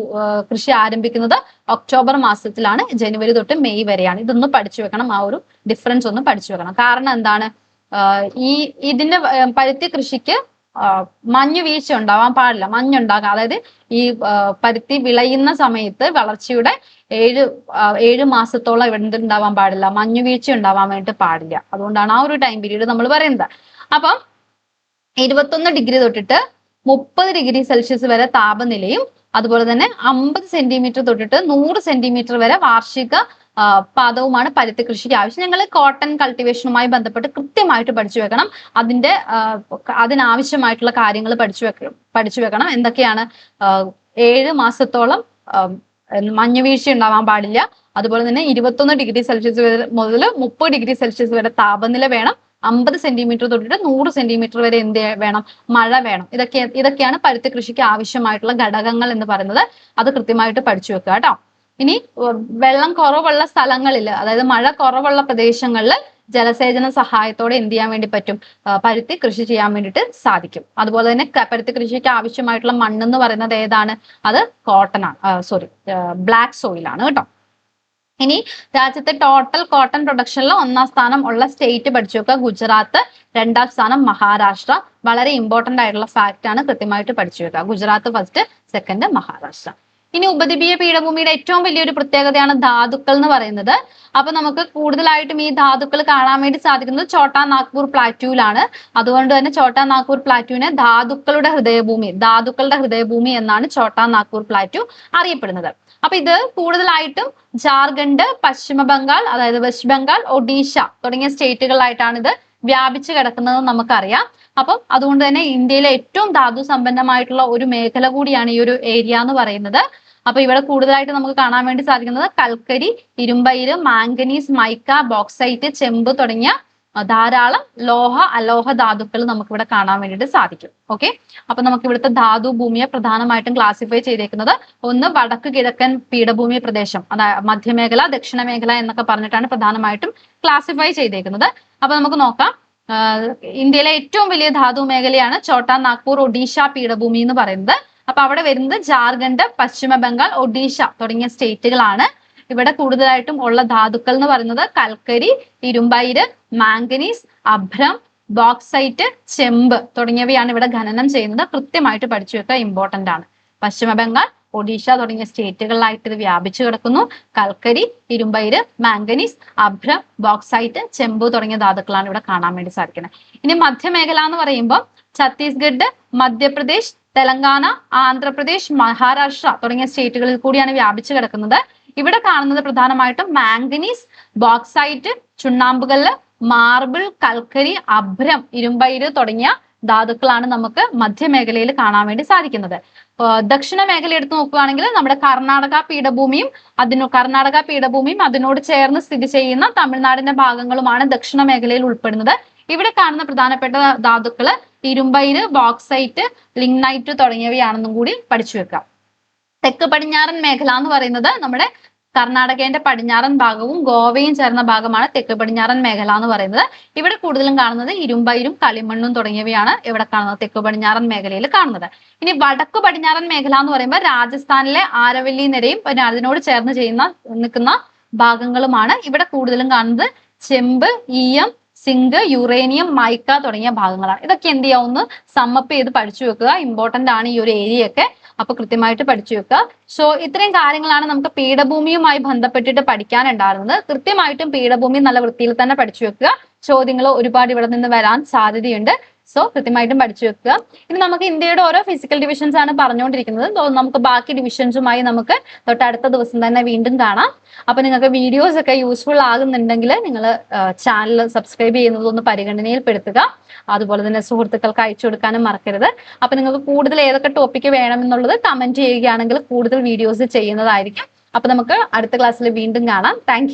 കൃഷി ആരംഭിക്കുന്നത് ഒക്ടോബർ മാസത്തിലാണ്. ജനുവരി തൊട്ട് മെയ് വരെയാണ്. ഇതൊന്ന് പഠിച്ചു വെക്കണം, ആ ഒരു ഡിഫറൻസ് ഒന്ന് പഠിച്ചു വെക്കണം. കാരണം എന്താണ്? ഇതിന്റെ പരുത്തി കൃഷിക്ക് മഞ്ഞു വീഴ്ച ഉണ്ടാവാൻ പാടില്ല. മഞ്ഞുണ്ടാകാം. അതായത് ഈ പരുത്തി വിളയുന്ന സമയത്ത് വളർച്ചയുടെ 7 മാസത്തോളം ഇവിടെ ഉണ്ടാവാൻ പാടില്ല. മഞ്ഞു വീഴ്ച ഉണ്ടാവാൻ വേണ്ടിട്ട് പാടില്ല. അതുകൊണ്ടാണ് ആ ഒരു ടൈം പീരീഡ് നമ്മൾ പറയുന്നത്. അപ്പം 21 ഡിഗ്രി തൊട്ടിട്ട് 30 ഡിഗ്രി സെൽഷ്യസ് വരെ താപനിലയും അതുപോലെ തന്നെ 50 സെന്റിമീറ്റർ തൊട്ടിട്ട് 100 സെന്റിമീറ്റർ വരെ വാർഷിക പാദവുമാണ് പരുത്തി കൃഷിക്ക് ആവശ്യം. ഞങ്ങൾ കോട്ടൺ കൾട്ടിവേഷനുമായി ബന്ധപ്പെട്ട് കൃത്യമായിട്ട് പഠിച്ചു വെക്കണം. അതിനാവശ്യമായിട്ടുള്ള കാര്യങ്ങൾ പഠിച്ചു വെക്കണം. എന്തൊക്കെയാണ്? 7 മാസത്തോളം മഞ്ഞുവീഴ്ച ഉണ്ടാവാൻ പാടില്ല. അതുപോലെ തന്നെ 21 ഡിഗ്രി സെൽഷ്യസ് മുതൽ 30 ഡിഗ്രി സെൽഷ്യസ് വരെ താപനില വേണം. 50 സെന്റിമീറ്റർ തൊട്ടിട്ട് 100 സെന്റിമീറ്റർ വരെ എന്ത് വേണം? മഴ വേണം. ഇതൊക്കെയാണ് പരുത്തി കൃഷിക്ക് ആവശ്യമായിട്ടുള്ള ഘടകങ്ങൾ എന്ന് പറയുന്നത്. അത് കൃത്യമായിട്ട് പഠിച്ചു വെക്കുക കേട്ടോ. ഇനി വെള്ളം കുറവുള്ള സ്ഥലങ്ങളിൽ, അതായത് മഴ കുറവുള്ള പ്രദേശങ്ങളിൽ ജലസേചന സഹായത്തോടെ എന്ത് ചെയ്യാൻ വേണ്ടി പറ്റും? പരുത്തി കൃഷി ചെയ്യാൻ വേണ്ടിയിട്ട് സാധിക്കും. അതുപോലെ തന്നെ പരുത്തി കൃഷിക്ക് ആവശ്യമായിട്ടുള്ള മണ്ണ് എന്ന് പറയുന്നത് ഏതാണ്? അത് കോട്ടൺ ആണ്, ബ്ലാക്ക് സോയിൽ ആണ് കേട്ടോ. ഇനി രാജ്യത്തെ ടോട്ടൽ കോട്ടൺ പ്രൊഡക്ഷനിൽ 1ാം സ്ഥാനം ഉള്ള സ്റ്റേറ്റ് പഠിച്ചു വെക്കുക ഗുജറാത്ത്, 2ാം സ്ഥാനം മഹാരാഷ്ട്ര. വളരെ ഇമ്പോർട്ടന്റ് ആയിട്ടുള്ള ഫാക്ട് ആണ്, കൃത്യമായിട്ട് പഠിച്ചു വെക്കുക. Gujarat first, second Maharashtra. ഇനി ഉപദ്വീപീയ പീഠഭൂമിയുടെ ഏറ്റവും വലിയൊരു പ്രത്യേകതയാണ് ധാതുക്കൾ എന്ന് പറയുന്നത്. അപ്പൊ നമുക്ക് കൂടുതലായിട്ടും ഈ ധാതുക്കൾ കാണാൻ വേണ്ടി സാധിക്കുന്നത് ഛോട്ടാ നാഗ്പൂർ പ്ലാറ്റ്യൂവിലാണ്. അതുകൊണ്ട് തന്നെ ഛോട്ടാ നാഗ്പൂർ പ്ലാറ്റ്യൂവിനെ ധാതുക്കളുടെ ഹൃദയഭൂമി എന്നാണ് ഛോട്ടാ നാഗ്പൂർ പ്ലാറ്റ്യൂ അറിയപ്പെടുന്നത്. അപ്പൊ ഇത് കൂടുതലായിട്ടും ജാർഖണ്ഡ്, പശ്ചിമ ബംഗാൾ, അതായത് വെസ്റ്റ് ബംഗാൾ, ഒഡീഷ തുടങ്ങിയ സ്റ്റേറ്റുകളിലായിട്ടാണ് ഇത് വ്യാപിച്ചു കിടക്കുന്നത് നമുക്കറിയാം. അപ്പം അതുകൊണ്ട് തന്നെ ഇന്ത്യയിലെ ഏറ്റവും ധാതു സമ്പന്നമായിട്ടുള്ള ഒരു മേഖല കൂടിയാണ് ഈ ഒരു ഏരിയ എന്ന് പറയുന്നത്. അപ്പൊ ഇവിടെ കൂടുതലായിട്ട് നമുക്ക് കാണാൻ വേണ്ടി സാധിക്കുന്നത് കൽക്കരി, ഇരുമ്പയിര്, മാംഗനീസ്, മൈക്ക, ബോക്സൈറ്റ്, ചെമ്പ് തുടങ്ങിയ ധാരാളം അലോഹ ധാതുക്കൾ നമുക്ക് ഇവിടെ കാണാൻ വേണ്ടിയിട്ട് സാധിക്കും. ഓക്കെ, അപ്പൊ നമുക്ക് ഇവിടുത്തെ ധാതു ഭൂമിയെ പ്രധാനമായിട്ടും ക്ലാസിഫൈ ചെയ്തേക്കുന്നത് ഒന്ന് വടക്ക് കിഴക്കൻ പീഠഭൂമി പ്രദേശം, അതായത് മധ്യമേഖല, ദക്ഷിണ മേഖല എന്നൊക്കെ പറഞ്ഞിട്ടാണ് പ്രധാനമായിട്ടും ക്ലാസിഫൈ ചെയ്തേക്കുന്നത്. അപ്പൊ നമുക്ക് നോക്കാം. ഇന്ത്യയിലെ ഏറ്റവും വലിയ ധാതു മേഖലയാണ് ഛോട്ടാ നാഗ്പൂർ ഒഡീഷ പീഠഭൂമി എന്ന് പറയുന്നത്. അപ്പൊ അവിടെ വരുന്നത് ജാർഖണ്ഡ്, പശ്ചിമ ബംഗാൾ, ഒഡീഷ തുടങ്ങിയ സ്റ്റേറ്റുകളാണ്. ഇവിടെ കൂടുതലായിട്ടും ഉള്ള ധാതുക്കൾ എന്ന് പറയുന്നത് കൽക്കരി, ഇരുമ്പയിര്, മാംഗനീസ്, അഭ്രം, ബോക്സൈറ്റ്, ചെമ്പ് തുടങ്ങിയവയാണ് ഇവിടെ ഖനനം ചെയ്യുന്നത്. കൃത്യമായിട്ട് പഠിച്ചു വെക്കുക, ഇമ്പോർട്ടന്റ് ആണ്. പശ്ചിമ ബംഗാൾ, ഒഡീഷ തുടങ്ങിയ സ്റ്റേറ്റുകളിലായിട്ട് ഇത് വ്യാപിച്ചു കിടക്കുന്നു. കൽക്കരി, ഇരുമ്പയിര്, മാംഗനീസ്, അഭ്രം, ബോക്സൈറ്റ്, ചെമ്പ് തുടങ്ങിയ ധാതുക്കളാണ് ഇവിടെ കാണാൻ വേണ്ടി സാധിക്കുന്നത്. ഇനി മധ്യമേഖല എന്ന് പറയുമ്പോൾ ഛത്തീസ്ഗഡ്, മധ്യപ്രദേശ്, തെലങ്കാന, ആന്ധ്രാപ്രദേശ്, മഹാരാഷ്ട്ര തുടങ്ങിയ സ്റ്റേറ്റുകളിൽ കൂടിയാണ് വ്യാപിച്ചു കിടക്കുന്നത്. ഇവിടെ കാണുന്നത് പ്രധാനമായിട്ടും മാംഗനീസ്, ബോക്സൈറ്റ്, ചുണ്ണാമ്പുകല്ല്, മാർബിൾ, കൽക്കരി, അഭ്രം, ഇരുമ്പയിര് തുടങ്ങിയ ധാതുക്കളാണ് നമുക്ക് മധ്യമേഖലയിൽ കാണാൻ വേണ്ടി സാധിക്കുന്നത്. ദക്ഷിണ മേഖല എടുത്ത് നോക്കുകയാണെങ്കിൽ നമ്മുടെ കർണാടക പീഠഭൂമിയും അതിനോട് ചേർന്ന് സ്ഥിതി ചെയ്യുന്ന തമിഴ്നാടിന്റെ ഭാഗങ്ങളുമാണ് ദക്ഷിണ മേഖലയിൽ ഉൾപ്പെടുന്നത്. ഇവിടെ കാണുന്ന പ്രധാനപ്പെട്ട ധാതുക്കള് ഇരുമ്പയിര്, ബോക്സൈറ്റ്, ലിഗ്നൈറ്റ് തുടങ്ങിയവയാണെന്നും കൂടി പഠിച്ചു വെക്കാം. തെക്ക് പടിഞ്ഞാറൻ മേഖല എന്ന് പറയുന്നത് നമ്മുടെ കർണാടകയുടെ പടിഞ്ഞാറൻ ഭാഗവും ഗോവയും ചേർന്ന ഭാഗമാണ് തെക്ക് പടിഞ്ഞാറൻ മേഖല എന്ന് പറയുന്നത്. ഇവിടെ കൂടുതലും കാണുന്നത് ഇരുമ്പയിരും കളിമണ്ണും തുടങ്ങിയവയാണ് ഇവിടെ കാണുന്നത് തെക്ക് പടിഞ്ഞാറൻ മേഖലയിൽ കാണുന്നത്. ഇനി വടക്കു പടിഞ്ഞാറൻ മേഖല എന്ന് പറയുമ്പോൾ രാജസ്ഥാനിലെ ആരവല്ലി നിരയും പിന്നെ അതിനോട് ചേർന്ന് നിൽക്കുന്ന ഭാഗങ്ങളുമാണ്. ഇവിടെ കൂടുതലും കാണുന്നത് ചെമ്പ്, ഈയം, സിങ്ക്, യുറേനിയം, മൈക്ക തുടങ്ങിയ ഭാഗങ്ങളാണ്. ഇതൊക്കെ എന്ത് ചെയ്യാം, ഒന്ന് സമ്മപ്പ് ചെയ്ത് പഠിച്ചു വെക്കുക. ഇമ്പോർട്ടന്റ് ആണ് ഈ ഒരു ഏരിയയൊക്കെ. അപ്പൊ കൃത്യമായിട്ട് പഠിച്ചു വെക്കുക. സോ ഇത്രയും കാര്യങ്ങളാണ് നമുക്ക് പീഠഭൂമിയുമായി ബന്ധപ്പെട്ടിട്ട് പഠിക്കാനുണ്ടായിരുന്നത്. കൃത്യമായിട്ടും പീഠഭൂമി നല്ല വൃത്തിയിൽ തന്നെ പഠിച്ചു വെക്കുക. ചോദ്യങ്ങൾ ഒരുപാട് ഇവിടെ നിന്ന് വരാൻ സാധ്യതയുണ്ട്. സോ കൃത്യമായിട്ടും പഠിച്ചു വെക്കുക. ഇനി നമുക്ക് ഇന്ത്യയുടെ ഓരോ ഫിസിക്കൽ ഡിവിഷൻസ് ആണ് പറഞ്ഞുകൊണ്ടിരിക്കുന്നത്. നമുക്ക് ബാക്കി ഡിവിഷൻസുമായി നമുക്ക് തൊട്ടടുത്ത ദിവസം തന്നെ വീണ്ടും കാണാം. അപ്പൊ നിങ്ങൾക്ക് വീഡിയോസ് ഒക്കെ യൂസ്ഫുൾ ആകുന്നുണ്ടെങ്കിൽ നിങ്ങൾ ചാനൽ സബ്സ്ക്രൈബ് ചെയ്യുന്നതൊന്ന് പരിഗണനയിൽപ്പെടുത്തുക. അതുപോലെ തന്നെ സുഹൃത്തുക്കൾക്ക് അയച്ചു കൊടുക്കാനും മറക്കരുത്. അപ്പൊ നിങ്ങൾക്ക് കൂടുതൽ ഏതൊക്കെ ടോപ്പിക്ക് വേണമെന്നുള്ളത് കമന്റ് ചെയ്യുകയാണെങ്കിൽ കൂടുതൽ വീഡിയോസ് ചെയ്യുന്നതായിരിക്കും. അപ്പൊ നമുക്ക് അടുത്ത ക്ലാസ്സിൽ വീണ്ടും കാണാം. താങ്ക്